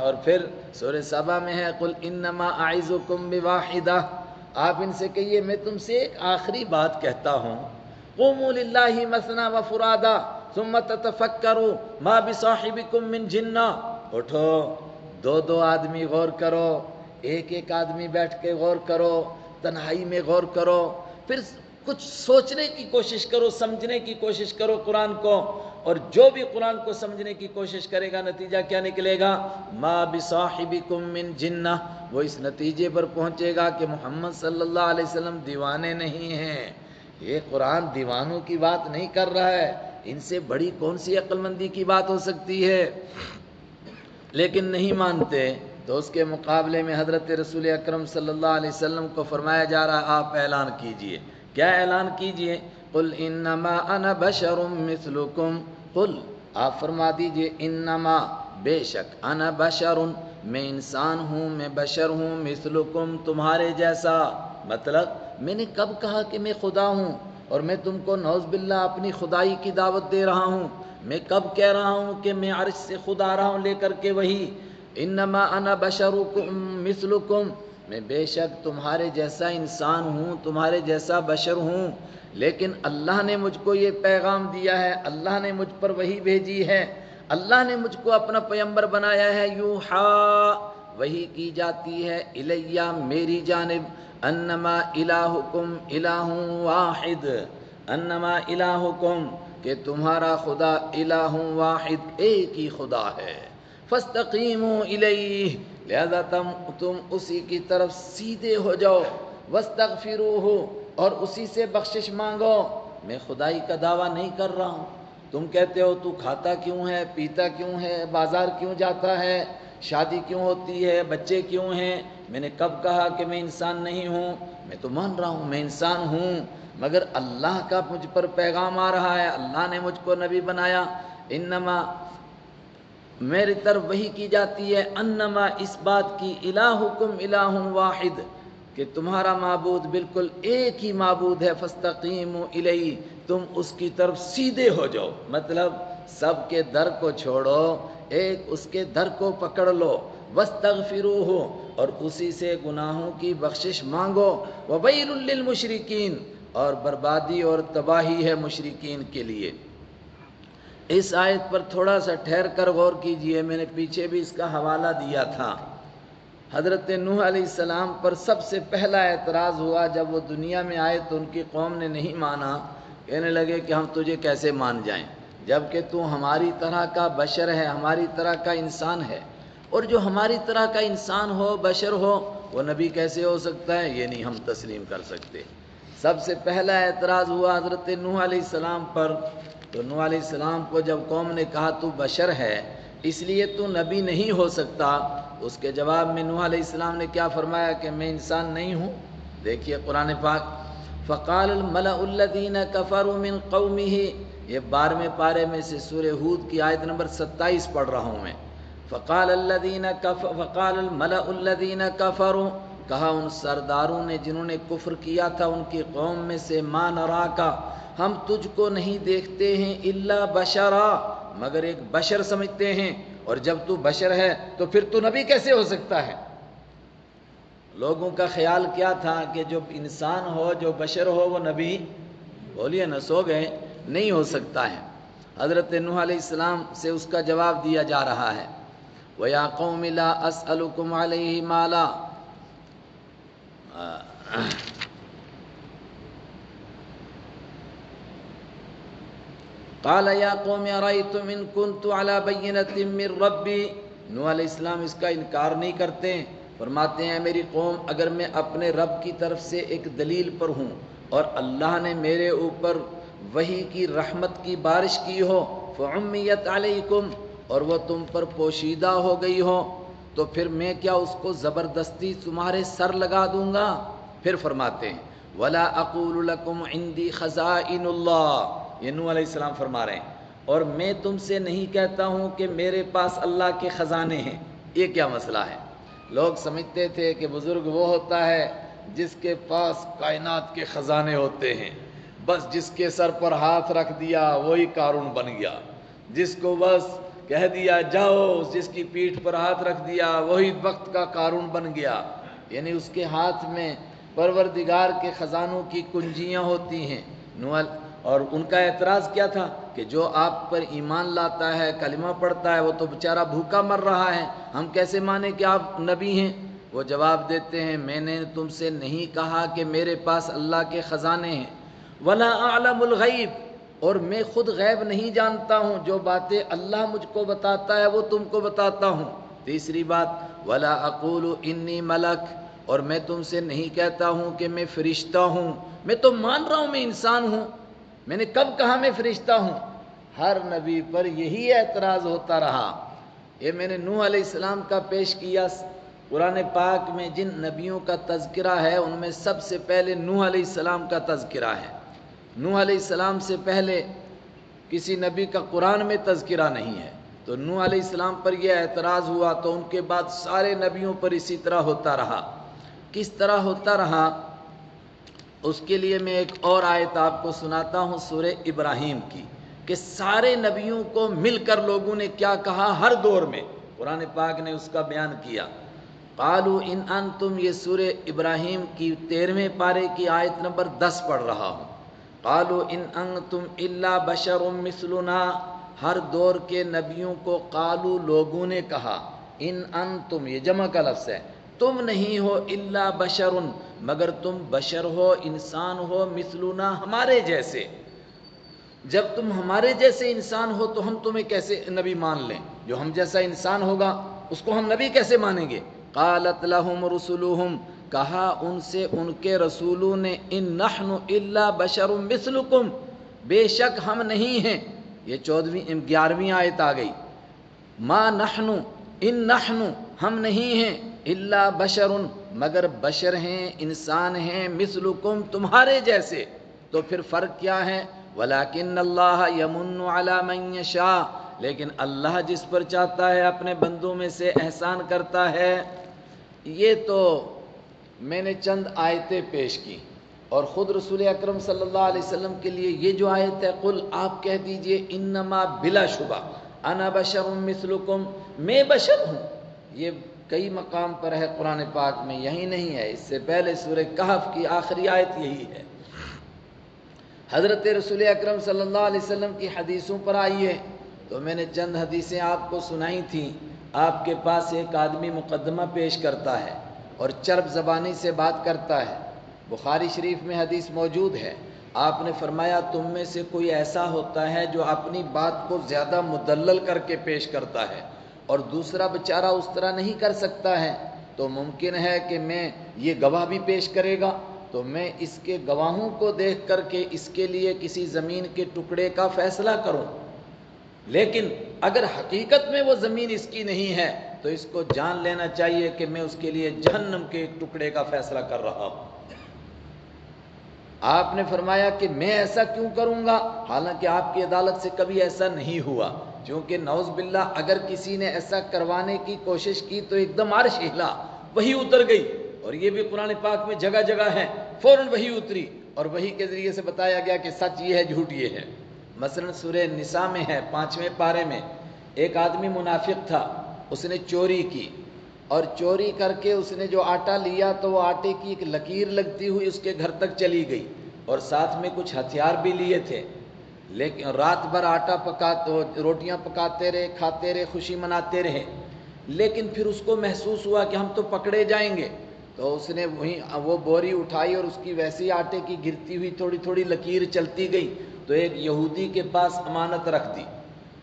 اور پھر سورہ سبا میں ہے قل انما اعظکم بواحدہ آپ ان سے کہیے میں تم سے ایک آخری بات کہتا ہوں، قوموا للہ مثنی وفرادا ثم تتفکروا ما بصاحبکم من جنہ اٹھو، دو آدمی غور کرو، ایک آدمی بیٹھ کے غور کرو، تنہائی میں غور کرو، پھر کچھ سوچنے کی کوشش کرو، سمجھنے کی کوشش کرو قرآن کو، اور جو بھی قرآن کو سمجھنے کی کوشش کرے گا نتیجہ کیا نکلے گا؟ ما بصاحبکم من جنہ، وہ اس نتیجے پر پہنچے گا کہ محمد صلی اللہ علیہ وسلم دیوانے نہیں ہیں۔ یہ قرآن دیوانوں کی بات نہیں کر رہا ہے، ان سے بڑی کون سی عقل مندی کی بات ہو سکتی ہے؟ لیکن نہیں مانتے، تو اس کے مقابلے میں حضرت رسول اکرم صلی اللہ علیہ وسلم کو فرمایا جا رہا آپ اعلان کیجئے۔ کیا اعلان کیجئے؟ قل انما انا بشر مثلکم، قل آپ فرما دیجئے، انما بے شک، انا بشر میں انسان ہوں، میں بشر ہوں، مثلکم تمہارے جیسا۔ مطلب میں نے کب کہا کہ میں خدا ہوں اور میں تم کو نعوذ باللہ اپنی خدائی کی دعوت دے رہا ہوں؟ میں کب کہہ رہا ہوں کہ میں عرش سے خود آ رہا ہوں لے کر کے وہی؟ انما انا بشرکم مثلکم، میں بے شک تمہارے جیسا انسان ہوں، تمہارے جیسا بشر ہوں، لیکن اللہ نے مجھ کو یہ پیغام دیا ہے، اللہ نے مجھ پر وحی بھیجی ہے، اللہ نے مجھ کو اپنا پیغمبر بنایا ہے۔ یوحا، وحی کی جاتی ہے، الیہ میری جانب، انما الہکم الہ واحد، انما الہکم کہ تمہارا خدا الہ واحد ایک ہی خدا ہے، فاستقیموا الیہ لہذا تم اسی کی طرف سیدھے ہو جاؤ، واستغفروہ اور اسی سے بخشش مانگو۔ میں خدائی کا دعویٰ نہیں کر رہا ہوں، تم کہتے ہو تو کھاتا کیوں ہے، پیتا کیوں ہے، بازار کیوں جاتا ہے، شادی کیوں ہوتی ہے، بچے کیوں ہیں؟ میں نے کب کہا کہ میں انسان نہیں ہوں؟ میں تو مان رہا ہوں میں انسان ہوں، مگر اللہ کا مجھ پر پیغام آ رہا ہے، اللہ نے مجھ کو نبی بنایا۔ انما میری طرف وحی کی جاتی ہے، انما اس بات کی، الہکم الہ واحد کہ تمہارا معبود بالکل ایک ہی معبود ہے، فاستقیموا الیہ تم اس کی طرف سیدھے ہو جاؤ۔ مطلب سب کے در کو چھوڑو، ایک اس کے در کو پکڑ لو، واستغفروہ اور اسی سے گناہوں کی بخشش مانگو، وویل للمشرکین اور بربادی اور تباہی ہے مشرکین کے لیے۔ اس آیت پر تھوڑا سا ٹھہر کر غور کیجئے، میں نے پیچھے بھی اس کا حوالہ دیا تھا۔ حضرت نوح علیہ السلام پر سب سے پہلا اعتراض ہوا جب وہ دنیا میں آئے تو ان کی قوم نے نہیں مانا، کہنے لگے کہ ہم تجھے کیسے مان جائیں جبکہ تو ہماری طرح کا بشر ہے، ہماری طرح کا انسان ہے، اور جو ہماری طرح کا انسان ہو، بشر ہو، وہ نبی کیسے ہو سکتا ہے؟ یہ نہیں ہم تسلیم کر سکتے۔ سب سے پہلا اعتراض ہوا حضرت نوح علیہ السلام پر، تو نوح علیہ السلام کو جب قوم نے کہا تو بشر ہے اس لیے تو نبی نہیں ہو سکتا، اس کے جواب میں نوح علیہ السلام نے کیا فرمایا کہ میں انسان نہیں ہوں؟ دیکھیے قرآن پاک، فقال الملأ الذین کفروا من قومہ، یہ 12ویں پارے میں سے سورہ ہود کی آیت نمبر 27 پڑھ رہا ہوں میں۔ فقال الملأ الذین کفروا، کہا ان سرداروں نے جنہوں نے کفر کیا تھا ان کی قوم میں سے، ما نراکا ہم تجھ کو نہیں دیکھتے ہیں الا بشرا مگر ایک بشر سمجھتے ہیں، اور جب تو بشر ہے تو پھر تو نبی کیسے ہو سکتا ہے؟ لوگوں کا خیال کیا تھا کہ جو انسان ہو، جو بشر ہو، وہ نبی، بولیے نہ سو گئے، نہیں ہو سکتا ہے۔ حضرت نوح علیہ السلام سے اس کا جواب دیا جا رہا ہے، وَيَا قَوْمِ لَا أَسْأَلُكُمْ عَلَيْهِ مَالًا، قال یا قوم ارأیتم ان کنت علی بینۃ من ربی، نوح علیہ السلام اس کا انکار نہیں کرتے، فرماتے ہیں میری قوم اگر میں اپنے رب کی طرف سے ایک دلیل پر ہوں اور اللہ نے میرے اوپر وحی کی رحمت کی بارش کی ہو، فعمیت علیکم اور وہ تم پر پوشیدہ ہو گئی ہو، تو پھر میں کیا اس کو زبردستی تمہارے سر لگا دوں گا؟ پھر فرماتے ہیں ولا اقول لکم عندی خزائن اللہ، یہ نوح علیہ السلام فرما رہے ہیں، اور میں تم سے نہیں کہتا ہوں کہ میرے پاس اللہ کے خزانے ہیں۔ یہ کیا مسئلہ ہے؟ لوگ سمجھتے تھے کہ بزرگ وہ ہوتا ہے جس کے پاس کائنات کے خزانے ہوتے ہیں، بس جس کے سر پر ہاتھ رکھ دیا وہی قارون بن گیا، جس کو بس کہہ دیا جاؤ، جس کی پیٹھ پر ہاتھ رکھ دیا وہی وقت کا قارون بن گیا، یعنی اس کے ہاتھ میں پروردگار کے خزانوں کی کنجیاں ہوتی ہیں۔ اور ان کا اعتراض کیا تھا کہ جو آپ پر ایمان لاتا ہے، کلمہ پڑھتا ہے، وہ تو بیچارہ بھوکا مر رہا ہے، ہم کیسے مانیں کہ آپ نبی ہیں؟ وہ جواب دیتے ہیں میں نے تم سے نہیں کہا کہ میرے پاس اللہ کے خزانے ہیں، ولا اعلم الغیب، اور میں خود غیب نہیں جانتا ہوں، جو باتیں اللہ مجھ کو بتاتا ہے وہ تم کو بتاتا ہوں۔ تیسری بات، ولا اقول انی ملک، اور میں تم سے نہیں کہتا ہوں کہ میں فرشتہ ہوں، میں تو مان رہا ہوں میں انسان ہوں، میں نے کب کہا میں فرشتہ ہوں؟ ہر نبی پر یہی اعتراض ہوتا رہا۔ یہ میں نے نوح علیہ السلام کا پیش کیا۔ قرآن پاک میں جن نبیوں کا تذکرہ ہے ان میں سب سے پہلے نوح علیہ السلام کا تذکرہ ہے۔ نوح علیہ السلام سے پہلے کسی نبی کا قرآن میں تذکرہ نہیں ہے، تو نوح علیہ السلام پر یہ اعتراض ہوا تو ان کے بعد سارے نبیوں پر اسی طرح ہوتا رہا۔ کس طرح ہوتا رہا اس کے لیے میں ایک اور آیت آپ کو سناتا ہوں سورہ ابراہیم کی، کہ سارے نبیوں کو مل کر لوگوں نے کیا کہا ہر دور میں، قرآن پاک نے اس کا بیان کیا۔ قالوا ان انتم، یہ سورہ ابراہیم کی 13ویں پارے کی آیت نمبر 10 پڑھ رہا ہوں۔ قالوا ان انتم الا بشر مثلنا، ہر دور کے نبیوں کو قالو لوگوں نے کہا، ان انتم، یہ جمع کا لفظ ہے، تم نہیں ہو الا بشر، مگر تم بشر ہو، انسان ہو، مثلنا، ہمارے جیسے۔ جب تم ہمارے جیسے انسان ہو تو ہم تمہیں کیسے نبی مان لیں؟ جو ہم جیسا انسان ہوگا اس کو ہم نبی کیسے مانیں گے؟ قالت لهم رسلهم، کہا ان سے ان کے رسولوں نے، ان نحن الا بشر مثلکم، بے شک ہم نہیں ہیں، یہ 11ویں آیت آ گئی، ما نحن، ان نحن، ہم نہیں ہیں، الا بشر، مگر بشر ہیں، انسان ہیں، مثلکم، تمہارے جیسے۔ تو پھر فرق کیا ہے؟ ولیکن اللہ یمن علی من یشاء، لیکن اللہ جس پر چاہتا ہے اپنے بندوں میں سے احسان کرتا ہے۔ یہ تو میں نے چند آیتیں پیش کی، اور خود رسول اکرم صلی اللہ علیہ وسلم کے لیے یہ جو آیت ہے، قل، آپ کہہ دیجئے، انما، بلا شبہ، انا بشر مثلکم، میں بشر ہوں، یہ کئی مقام پر ہے قرآن پاک میں، یہی نہیں ہے، اس سے پہلے سورہ کہف کی آخری آیت یہی ہے۔ حضرت رسول اکرم صلی اللہ علیہ وسلم کی حدیثوں پر آئیے تو میں نے چند حدیثیں آپ کو سنائی تھیں۔ آپ کے پاس ایک آدمی مقدمہ پیش کرتا ہے اور چرب زبانی سے بات کرتا ہے، بخاری شریف میں حدیث موجود ہے، آپ نے فرمایا تم میں سے کوئی ایسا ہوتا ہے جو اپنی بات کو زیادہ مدلل کر کے پیش کرتا ہے، اور دوسرا بیچارہ اس طرح نہیں کر سکتا ہے، تو ممکن ہے کہ میں یہ گواہ بھی پیش کرے گا تو میں اس کے گواہوں کو دیکھ کر کے اس کے لیے کسی زمین کے ٹکڑے کا فیصلہ کروں، لیکن اگر حقیقت میں وہ زمین اس کی نہیں ہے تو اس کو جان لینا چاہیے کہ میں اس کے لیے جہنم کے ایک ٹکڑے کا فیصلہ کر رہا ہوں۔ آپ نے فرمایا کہ میں ایسا کیوں کروں گا، حالانکہ آپ کی عدالت سے کبھی ایسا نہیں ہوا، کیونکہ نعوذ باللہ اگر کسی نے ایسا کروانے کی کوشش کی تو ایک دم عرش ہلا، وحی اتر گئی، اور یہ بھی قرآن پاک میں جگہ جگہ ہے، فوراً وحی اتری اور وحی کے ذریعے سے بتایا گیا کہ سچ یہ ہے، جھوٹ یہ ہے۔ مثلا سورہ نساء میں ہے 5ویں پارے میں، ایک آدمی منافق تھا، اس نے چوری کی، اور چوری کر کے اس نے جو آٹا لیا تو وہ آٹے کی ایک لکیر لگتی ہوئی اس کے گھر تک چلی گئی، اور ساتھ میں کچھ ہتھیار بھی لیے تھے، لیکن رات بھر آٹا روٹیاں پکاتے رہے، کھاتے رہے، خوشی مناتے رہے، لیکن پھر اس کو محسوس ہوا کہ ہم تو پکڑے جائیں گے، تو اس نے وہ بوری اٹھائی اور اس کی ویسی آٹے کی گرتی ہوئی تھوڑی تھوڑی لکیر چلتی گئی، تو ایک یہودی کے پاس امانت رکھ دی،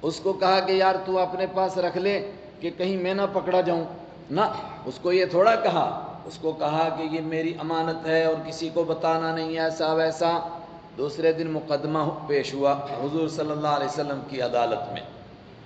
اس کو کہا کہ یار تو اپنے پاس رکھ لے کہ کہیں میں نہ پکڑا جاؤں، نہ، اس کو یہ تھوڑا کہا، اس کو کہا کہ یہ میری امانت ہے اور کسی کو بتانا نہیں، ایسا ویسا۔ دوسرے دن مقدمہ پیش ہوا حضور صلی اللہ علیہ وسلم کی عدالت میں،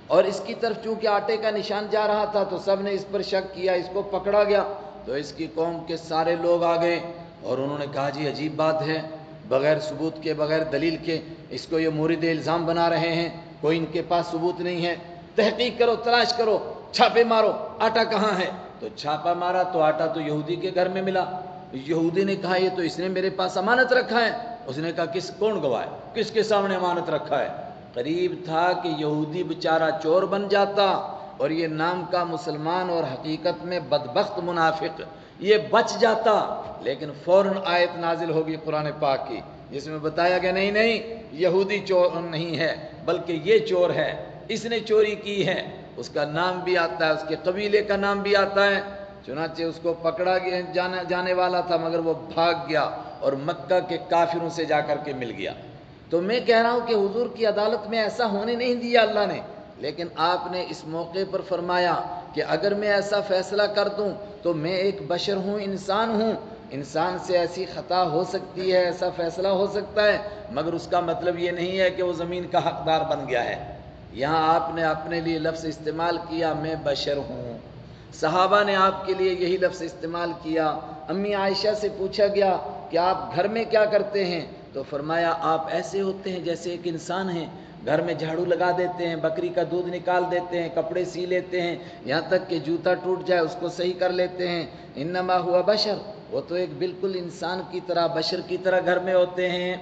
اور اس کی طرف چونکہ آٹے کا نشان جا رہا تھا تو سب نے اس پر شک کیا، اس کو پکڑا گیا، تو اس کی قوم کے سارے لوگ آ گئے اور انہوں نے کہا جی عجیب بات ہے، بغیر ثبوت کے، بغیر دلیل کے اس کو یہ مورد الزام بنا رہے ہیں، کوئی ان کے پاس ثبوت نہیں ہے، تحقیق کرو، تلاش کرو، چھاپے مارو، آٹا کہاں ہے؟ تو چھاپا مارا تو آٹا تو یہودی کے گھر میں ملا۔ یہودی نے کہا یہ تو اس نے میرے پاس امانت رکھا ہے، اس نے کہا کون گواہ ہے، کس کے سامنے امانت رکھا ہے؟ قریب تھا کہ یہودی بیچارہ چور بن جاتا اور یہ نام کا مسلمان اور حقیقت میں بدبخت منافق یہ بچ جاتا، لیکن فوراً آیت نازل ہوگی قرآن پاک کی جس میں بتایا کہ نہیں نہیں، یہودی چور نہیں ہے بلکہ یہ چور ہے، اس نے چوری کی ہے، اس کا نام بھی آتا ہے، اس کے قبیلے کا نام بھی آتا ہے، چنانچہ اس کو پکڑا جانے والا تھا مگر وہ بھاگ گیا اور مکہ کے کافروں سے جا کر کے مل گیا۔ تو میں کہہ رہا ہوں کہ حضور کی عدالت میں ایسا ہونے نہیں دیا اللہ نے، لیکن آپ نے اس موقع پر فرمایا کہ اگر میں ایسا فیصلہ کر دوں تو میں ایک بشر ہوں، انسان ہوں، انسان سے ایسی خطا ہو سکتی ہے، ایسا فیصلہ ہو سکتا ہے، مگر اس کا مطلب یہ نہیں ہے کہ وہ زمین کا حقدار بن گیا ہے۔ یہاں آپ نے اپنے لیے لفظ استعمال کیا میں بشر ہوں، صحابہ نے آپ کے لیے یہی لفظ استعمال کیا۔ امی عائشہ سے پوچھا گیا کہ آپ گھر میں کیا کرتے ہیں؟ تو فرمایا آپ ایسے ہوتے ہیں جیسے ایک انسان ہیں، گھر میں جھاڑو لگا دیتے ہیں، بکری کا دودھ نکال دیتے ہیں، کپڑے سی لیتے ہیں، یہاں تک کہ جوتا ٹوٹ جائے اس کو صحیح کر لیتے ہیں۔ انما ہوا بشر، وہ تو ایک بالکل انسان کی طرح، بشر کی طرح گھر میں ہوتے ہیں۔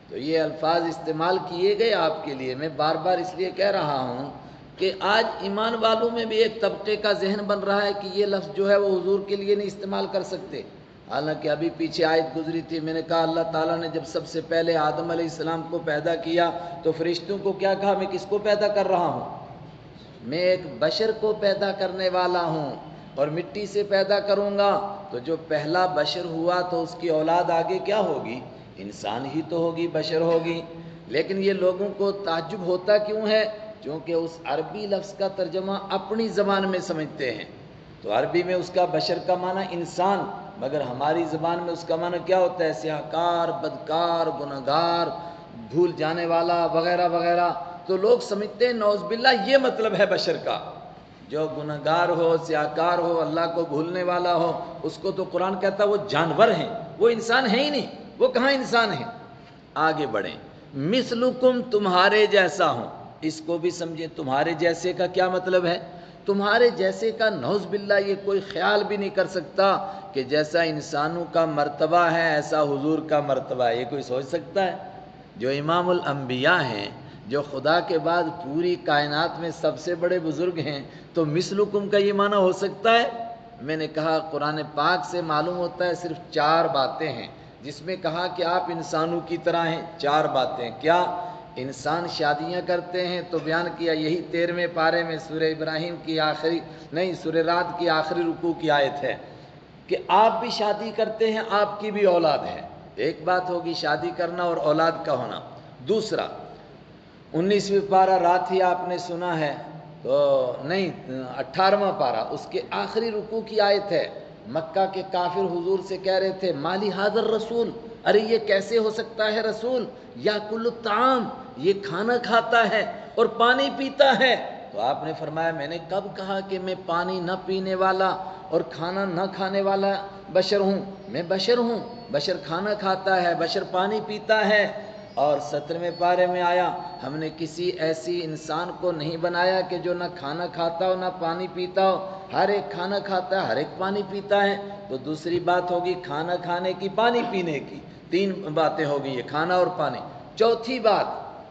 تو یہ الفاظ استعمال کیے گئے آپ کے لیے۔ میں بار بار اس لیے کہہ رہا ہوں کہ آج ایمان والوں میں بھی ایک طبقے کا ذہن بن رہا ہے کہ یہ لفظ جو ہے وہ حضور کے لیے نہیں استعمال کر سکتے، حالانکہ ابھی پیچھے آیت گزری تھی، میں نے کہا اللہ تعالیٰ نے جب سب سے پہلے آدم علیہ السلام کو پیدا کیا تو فرشتوں کو کیا کہا؟ میں کس کو پیدا کر رہا ہوں؟ میں ایک بشر کو پیدا کرنے والا ہوں، اور مٹی سے پیدا کروں گا۔ تو جو پہلا بشر ہوا تو اس کی اولاد آگے کیا ہوگی؟ انسان ہی تو ہوگی، بشر ہوگی۔ لیکن یہ لوگوں کو تعجب ہوتا کیوں ہے؟ کیونکہ اس عربی لفظ کا ترجمہ اپنی زبان میں سمجھتے ہیں، تو عربی میں اس کا بشر کا معنی انسان، مگر ہماری زبان میں اس کا معنی کیا ہوتا ہے؟ سیاہکار، بدکار، گنہگار، بھول جانے والا وغیرہ وغیرہ۔ تو لوگ سمجھتے ہیں نعوذ باللہ یہ مطلب ہے بشر کا، جو گنہگار ہو، سیاہکار ہو، اللہ کو بھولنے والا ہو، اس کو تو قرآن کہتا ہے وہ جانور ہیں، وہ انسان ہے ہی نہیں، وہ کہاں انسان ہیں۔ آگے بڑھیں، مثلکم تمہارے جیسا ہوں، اس کو بھی سمجھیں، تمہارے جیسے کا کیا مطلب ہے؟ تمہارے جیسے کا نعوذ باللہ یہ کوئی خیال بھی نہیں کر سکتا کہ جیسا انسانوں کا مرتبہ ہے ایسا حضور کا مرتبہ ہے، یہ کوئی سوچ سکتا ہے؟ جو امام الانبیاء ہیں، جو خدا کے بعد پوری کائنات میں سب سے بڑے بزرگ ہیں، تو مثلکم کا یہ معنی ہو سکتا ہے؟ میں نے کہا قرآن پاک سے معلوم ہوتا ہے صرف 4 باتیں ہیں جس میں کہا کہ آپ انسانوں کی طرح ہیں۔ 4 باتیں کیا؟ انسان شادیاں کرتے ہیں تو بیان کیا، یہی 13ویں پارے میں سورہ ابراہیم کی آخری نہیں سورہ رعد کی آخری رکوع کی آیت ہے کہ آپ بھی شادی کرتے ہیں، آپ کی بھی اولاد ہے۔ ایک بات ہوگی شادی کرنا اور اولاد کا ہونا۔ دوسرا 19ویں پارہ رات ہی آپ نے سنا ہے تو نہیں 18واں پارہ، اس کے آخری رکوع کی آیت ہے۔ مکہ کے کافر حضور سے کہہ رہے تھے مالی حاضر رسول، ارے یہ کیسے ہو سکتا ہے رسول، یا کل الطعام، یہ کھانا کھاتا ہے اور پانی پیتا ہے۔ تو آپ نے فرمایا میں نے کب کہا کہ میں پانی نہ پینے والا اور کھانا نہ کھانے والا بشر ہوں؟ میں بشر ہوں، بشر کھانا کھاتا ہے، بشر پانی پیتا ہے۔ اور 17ویں پارے میں آیا ہم نے کسی ایسی انسان کو نہیں بنایا کہ جو نہ کھانا کھاتا ہو نہ پانی پیتا ہو، ہر ایک کھانا کھاتا ہے، ہر ایک پانی پیتا ہے۔ تو دوسری بات ہوگی کھانا کھانے کی، پانی پینے کی، 3 باتیں ہوگی، یہ کھانا اور پانی۔ چوتھی بات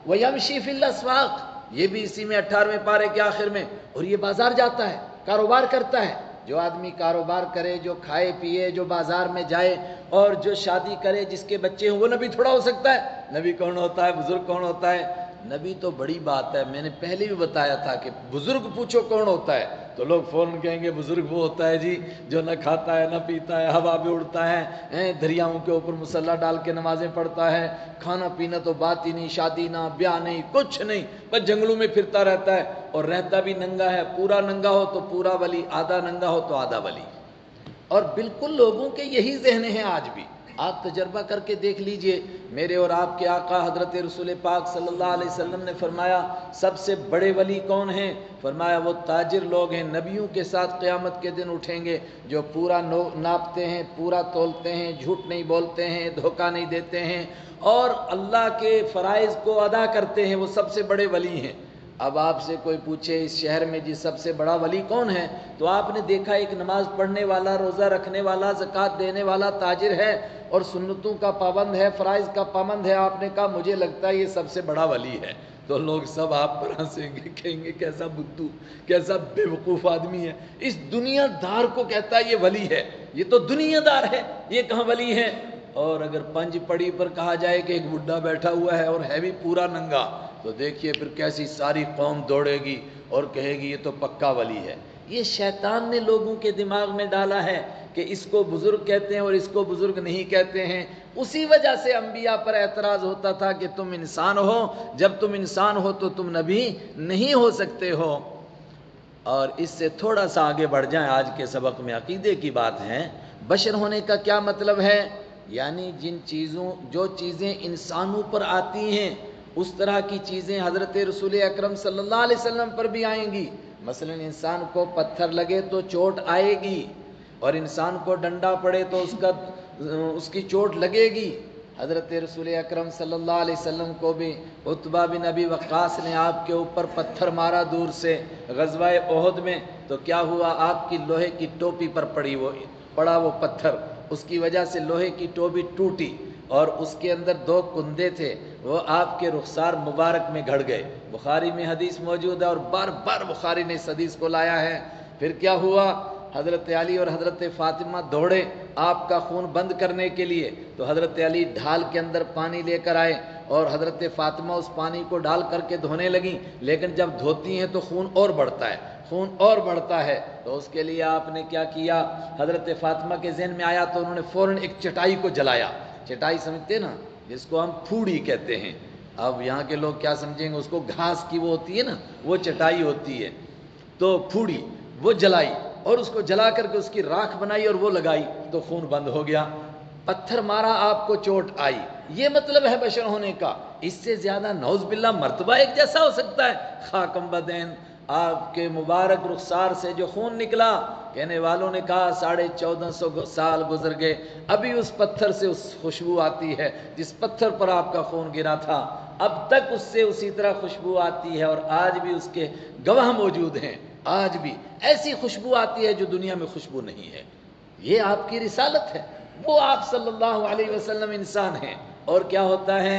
وَيَمْشِي فِي الْأَسْوَاقِ، یہ بھی اسی میں 18ویں پارے کے آخر میں، اور یہ بازار جاتا ہے، کاروبار کرتا ہے۔ جو آدمی کاروبار کرے، جو کھائے پیے، جو بازار میں جائے اور جو شادی کرے، جس کے بچے ہوں، وہ نبی تھوڑا ہو سکتا ہے؟ نبی کون ہوتا ہے؟ بزرگ کون ہوتا ہے؟ نبی تو بڑی بات ہے، میں نے پہلے بھی بتایا تھا کہ بزرگ پوچھو کون ہوتا ہے تو لوگ فوراً کہیں گے بزرگ وہ ہوتا ہے جی جو نہ کھاتا ہے نہ پیتا ہے، ہوا میں اڑتا ہے، دریاؤں کے اوپر مسلح ڈال کے نمازیں پڑھتا ہے، کھانا پینا تو بات ہی نہیں، شادی نہ بیاہ نہیں، کچھ نہیں، بس جنگلوں میں پھرتا رہتا ہے اور رہتا بھی ننگا ہے۔ پورا ننگا ہو تو پورا ولی، آدھا ننگا ہو تو آدھا ولی۔ اور بالکل لوگوں کے یہی ذہن ہیں آج بھی۔ آپ تجربہ کر کے دیکھ لیجئے، میرے اور آپ کے آقا حضرت رسول پاک صلی اللہ علیہ وسلم نے فرمایا سب سے بڑے ولی کون ہیں؟ فرمایا وہ تاجر لوگ ہیں، نبیوں کے ساتھ قیامت کے دن اٹھیں گے، جو پورا ناپتے ہیں، پورا تولتے ہیں، جھوٹ نہیں بولتے ہیں، دھوکہ نہیں دیتے ہیں اور اللہ کے فرائض کو ادا کرتے ہیں، وہ سب سے بڑے ولی ہیں۔ اب آپ سے کوئی پوچھے اس شہر میں جی سب سے بڑا ولی کون ہے، تو آپ نے دیکھا ایک نماز پڑھنے والا، روزہ رکھنے والا، زکوٰۃ دینے والا تاجر ہے اور سنتوں کا پابند ہے، فرائض کا پابند ہے۔ آپ نے کہا مجھے لگتا ہے یہ سب سے بڑا ولی ہے، تو لوگ سب آپ پر ہنسیں گے، کہیں گے کیسا بدھو، کیسا بے وقوف آدمی ہے، اس دنیا دار کو کہتا ہے یہ ولی ہے، یہ تو دنیا دار ہے، یہ کہاں ولی ہے۔ اور اگر پنج پڑی پر کہا جائے کہ ایک بڈھا بیٹھا ہوا ہے اور ہے بھی پورا ننگا، تو دیکھیے پھر کیسی ساری قوم دوڑے گی اور کہے گی یہ تو پکا ولی ہے۔ یہ شیطان نے لوگوں کے دماغ میں ڈالا ہے کہ اس کو بزرگ کہتے ہیں اور اس کو بزرگ نہیں کہتے ہیں. اسی وجہ سے انبیاء پر اعتراض ہوتا تھا کہ تم انسان ہو، جب تم انسان ہو تو تم نبی نہیں ہو سکتے ہو. اور اس سے تھوڑا سا آگے بڑھ جائیں، آج کے سبق میں عقیدے کی بات ہے. بشر ہونے کا کیا مطلب ہے؟ یعنی جو چیزیں انسانوں پر آتی ہیں اس طرح کی چیزیں حضرت رسول اکرم صلی اللہ علیہ وسلم پر بھی آئیں گی. مثلا انسان کو پتھر لگے تو چوٹ آئے گی، اور انسان کو ڈنڈا پڑے تو اس کی چوٹ لگے گی. حضرت رسول اکرم صلی اللہ علیہ وسلم کو بھی عتبہ بن ابی وقاص نے آپ کے اوپر پتھر مارا دور سے غزوہ احد میں، تو کیا ہوا؟ آپ کی لوہے کی ٹوپی پر پڑا وہ پتھر، اس کی وجہ سے لوہے کی ٹوپی ٹوٹی، اور اس کے اندر 2 کندے تھے، وہ آپ کے رخسار مبارک میں گھڑ گئے. بخاری میں حدیث موجود ہے اور بار بار بخاری نے اس حدیث کو لایا ہے. پھر کیا ہوا؟ حضرت علی اور حضرت فاطمہ دوڑے آپ کا خون بند کرنے کے لیے، تو حضرت علی ڈھال کے اندر پانی لے کر آئے اور حضرت فاطمہ اس پانی کو ڈال کر کے دھونے لگیں. لیکن جب دھوتی ہیں تو خون اور بڑھتا ہے. تو اس کے لیے آپ نے کیا کیا؟ حضرت فاطمہ کے ذہن میں آیا تو انہوں نے فوراً ایک چٹائی کو جلایا. چٹائی سمجھتے نا، جس کو ہم پھوڑی کہتے ہیں. اب یہاں کے لوگ کیا سمجھیں گے؟ اس کو گھاس کی وہ ہوتی ہے نا، وہ چٹائی ہوتی ہے. تو پھوڑی وہ جلائی اور اس کو جلا کر کے اس کی راکھ بنائی اور وہ لگائی تو خون بند ہو گیا. پتھر مارا، آپ کو چوٹ آئی. یہ مطلب ہے بشر ہونے کا. اس سے زیادہ نعوذ باللہ مرتبہ ایک جیسا ہو سکتا ہے؟ خاکم بدین، آپ کے مبارک رخسار سے جو خون نکلا، کہنے والوں نے کہا 1450 سال گزر گئے، ابھی اس پتھر سے اس خوشبو آتی ہے جس پتھر پر آپ کا خون گرا تھا، اب تک اس سے اسی طرح خوشبو آتی ہے، اور آج بھی اس کے گواہ موجود ہیں. آج بھی ایسی خوشبو آتی ہے جو دنیا میں خوشبو نہیں ہے. یہ آپ کی رسالت ہے. وہ آپ صلی اللہ علیہ وسلم انسان ہیں. اور کیا ہوتا ہے؟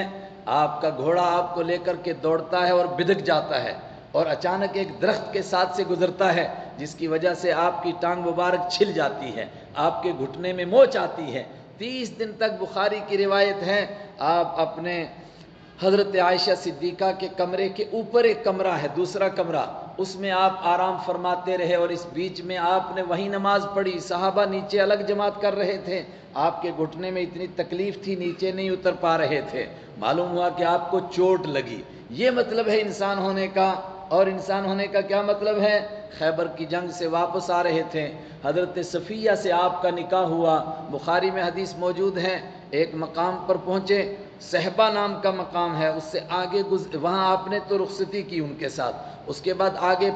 آپ کا گھوڑا آپ کو لے کر کے دوڑتا ہے اور بدک جاتا ہے، اور اچانک ایک درخت کے ساتھ سے گزرتا ہے جس کی وجہ سے آپ کی ٹانگ مبارک چھل جاتی ہے، آپ کے گھٹنے میں موچ آتی ہے. 30 دن تک بخاری کی روایت ہے آپ اپنے حضرت عائشہ صدیقہ کے کمرے کے اوپر ایک کمرہ ہے، دوسرا کمرہ، اس میں آپ آرام فرماتے رہے، اور اس بیچ میں آپ نے وہی نماز پڑھی. صحابہ نیچے الگ جماعت کر رہے تھے، آپ کے گھٹنے میں اتنی تکلیف تھی نیچے نہیں اتر پا رہے تھے. معلوم ہوا کہ آپ کو چوٹ لگی. یہ مطلب ہے انسان ہونے کا. اور انسان ہونے کا کیا مطلب ہے؟ خیبر کی جنگ سے واپس آ رہے تھے، حضرت صفیہ سے آپ کا نکاح ہوا. بخاری میں حدیث موجود ہے، ایک مقام پر پہنچے، صحبہ نام کا مقام ہے، اس سے آگے وہاں آپ نے تو رخصتی کی ان کے ساتھ. اس کے بعد آگے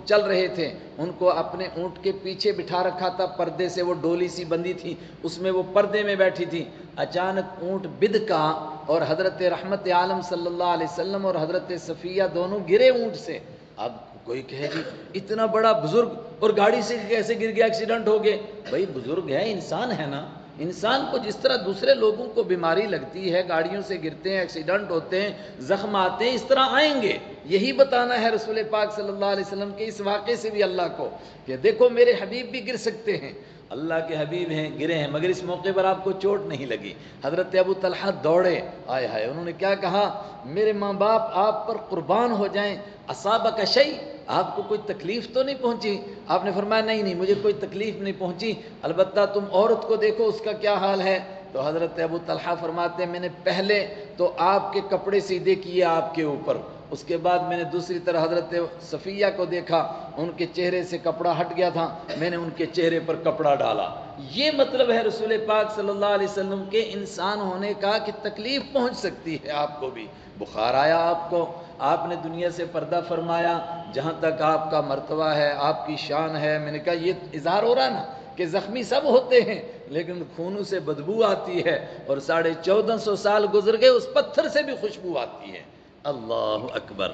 چل رہے تھے، ان کو اپنے اونٹ کے پیچھے بٹھا رکھا تھا، پردے سے وہ ڈولی سی بندی تھی، اس میں وہ پردے میں بیٹھی تھی. اچانک اونٹ بدکا اور حضرت رحمت عالم صلی اللہ علیہ وسلم اور حضرت صفیہ دونوں گرے اونٹ سے. اب کوئی کہے جی اتنا بڑا بزرگ اور گاڑی سے کیسے گر گیا، ایکسیڈنٹ ہو گئے؟ بھائی بزرگ ہے، انسان ہے نا. انسان کو جس طرح دوسرے لوگوں کو بیماری لگتی ہے، گاڑیوں سے گرتے ہیں، ایکسیڈنٹ ہوتے ہیں، زخم آتے ہیں، اس طرح آئیں گے. یہی بتانا ہے رسول پاک صلی اللہ علیہ وسلم کے اس واقعے سے بھی اللہ کو کہ دیکھو میرے حبیب بھی گر سکتے ہیں. اللہ کے حبیب ہیں، گرے ہیں، مگر اس موقع پر آپ کو چوٹ نہیں لگی. حضرت ابو طلحہ دوڑے، آئے ہائے، انہوں نے کیا کہا؟ میرے ماں باپ آپ پر قربان ہو جائیں، اصابک شیء، آپ کو کوئی تکلیف تو نہیں پہنچی؟ آپ نے فرمایا نہیں مجھے کوئی تکلیف نہیں پہنچی، البتہ تم عورت کو دیکھو اس کا کیا حال ہے. تو حضرت ابو طلحہ فرماتے ہیں میں نے پہلے تو آپ کے کپڑے سیدھے کیے آپ کے اوپر، اس کے بعد میں نے دوسری طرح حضرت صفیہ کو دیکھا، ان کے چہرے سے کپڑا ہٹ گیا تھا، میں نے ان کے چہرے پر کپڑا ڈالا. یہ مطلب ہے رسول پاک صلی اللہ علیہ وسلم کے انسان ہونے کا کہ تکلیف پہنچ سکتی ہے آپ کو بھی. بخار آیا آپ کو، آپ نے دنیا سے پردہ فرمایا، جہاں تک آپ کا مرتبہ ہے، آپ کی شان ہے. میں نے کہا یہ اظہار ہو رہا نا کہ زخمی سب ہوتے ہیں لیکن خونوں سے بدبو آتی ہے، اور 1450 سال گزر گئے اس پتھر سے بھی خوشبو آتی ہے. اللہ اکبر.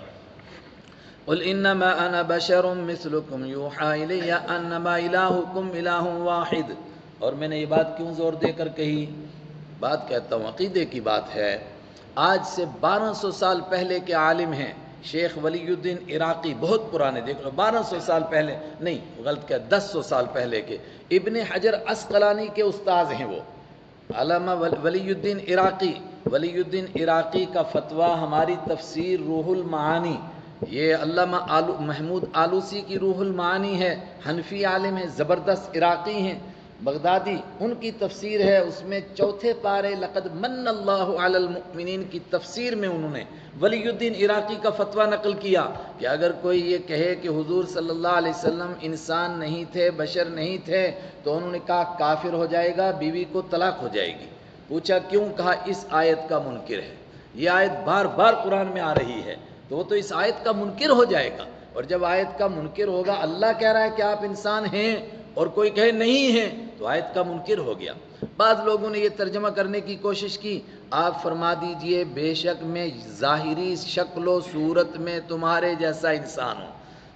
قل انما انا بشر مثلکم یوحی الی انما الہکم الہ واحد. اور میں نے یہ بات کیوں زور دے کر کہی؟ بات کہتا ہوں عقیدے کی بات ہے. آج سے 1200 سال پہلے کے عالم ہیں شیخ ولی الدین عراقی، بہت پرانے، دیکھ لو 1200 سال پہلے نہیں، غلط کہا، 1100 سال پہلے کے. ابن حجر عسقلانی کے استاذ ہیں وہ، علامہ ولی الدین عراقی. ولی الدین عراقی کا فتویٰ ہماری تفسیر روح المعانی یہ علامہ محمود آلوسی کی روح المعانی ہے، حنفی عالم ہے، زبردست عراقی ہیں بغدادی، ان کی تفسیر ہے، اس میں چوتھے پارے لقد من اللہ علی المؤمنین کی تفسیر میں انہوں نے ولی الدین عراقی کا فتویٰ نقل کیا کہ اگر کوئی یہ کہے کہ حضور صلی اللہ علیہ وسلم انسان نہیں تھے، بشر نہیں تھے، تو انہوں نے کہا کافر ہو جائے گا، بیوی کو طلاق ہو جائے گی۔ پوچھا کیوں؟ کہا اس آیت کا منکر ہے، یہ آیت بار بار قرآن میں آ رہی ہے، تو وہ تو اس آیت کا منکر ہو جائے گا، اور جب آیت کا منکر ہوگا، اللہ کہہ رہا ہے کہ آپ انسان ہیں اور کوئی کہے نہیں ہیں، تو آیت کا منکر ہو گیا۔ بعض لوگوں نے یہ ترجمہ کرنے کی کوشش کی، آپ فرما دیجئے بے شک میں ظاہری شکل و صورت میں تمہارے جیسا انسان ہوں۔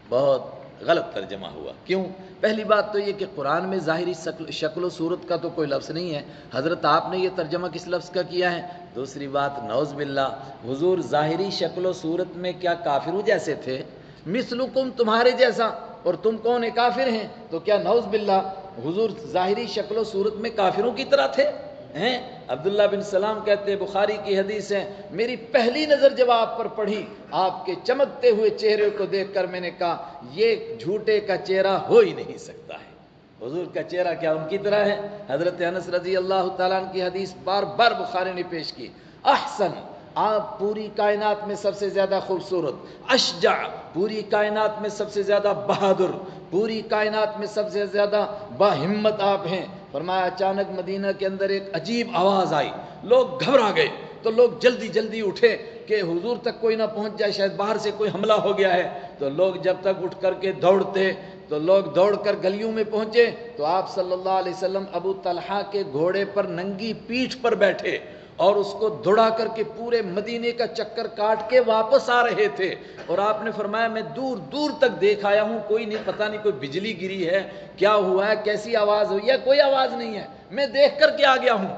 بہت غلط ترجمہ ہوا۔ کیوں؟ پہلی بات تو یہ کہ قرآن میں ظاہری شکل و صورت کا تو کوئی لفظ نہیں ہے، حضرت آپ نے یہ ترجمہ کس لفظ کا کیا ہے؟ دوسری بات، نعوذ باللہ، حضور ظاہری شکل و صورت میں کیا کافروں جیسے تھے؟ مثلکم تمہارے جیسا، اور تم کون ہیں؟ کافر ہیں، تو کیا نعوذ باللہ حضور ظاہری شکل و صورت میں کافروں کی طرح تھے؟ ہیں؟ عبداللہ بن سلام کہتے ہیں، بخاری کی حدیث ہے، میری پہلی نظر جب آپ پر پڑھی، آپ کے چمکتے ہوئے چہرے کو دیکھ کر میں نے کہا یہ جھوٹے کا چہرہ ہو ہی نہیں سکتا ہے۔ حضور کا چہرہ کیا ان کی طرح ہے؟ حضرت انس رضی اللہ تعالیٰ عنہ کی حدیث بار بار بخاری نے پیش کی، احسن، آپ پوری کائنات میں سب سے زیادہ خوبصورت، اشجع، پوری کائنات میں سب سے زیادہ بہادر، پوری کائنات میں سب سے زیادہ باہمت آپ ہیں۔ فرمایا اچانک مدینہ کے اندر ایک عجیب آواز آئی، لوگ گھبرا گئے، تو لوگ جلدی جلدی اٹھے کہ حضور تک کوئی نہ پہنچ جائے، شاید باہر سے کوئی حملہ ہو گیا ہے، تو لوگ جب تک اٹھ کر کے دوڑتے، تو لوگ دوڑ کر گلیوں میں پہنچے، تو آپ صلی اللہ علیہ وسلم ابو طلحہ کے گھوڑے پر ننگی پیٹھ پر بیٹھے اور اس کو دوڑا کر کے پورے مدینے کا چکر کاٹ کے واپس آ رہے تھے، اور آپ نے فرمایا میں دور دور تک دیکھ آیا ہوں، کوئی نہیں، پتہ نہیں کوئی بجلی گری ہے، کیا ہوا ہے، کیسی آواز ہوئی ہے، کوئی آواز نہیں ہے، میں دیکھ کر کے آ گیا ہوں۔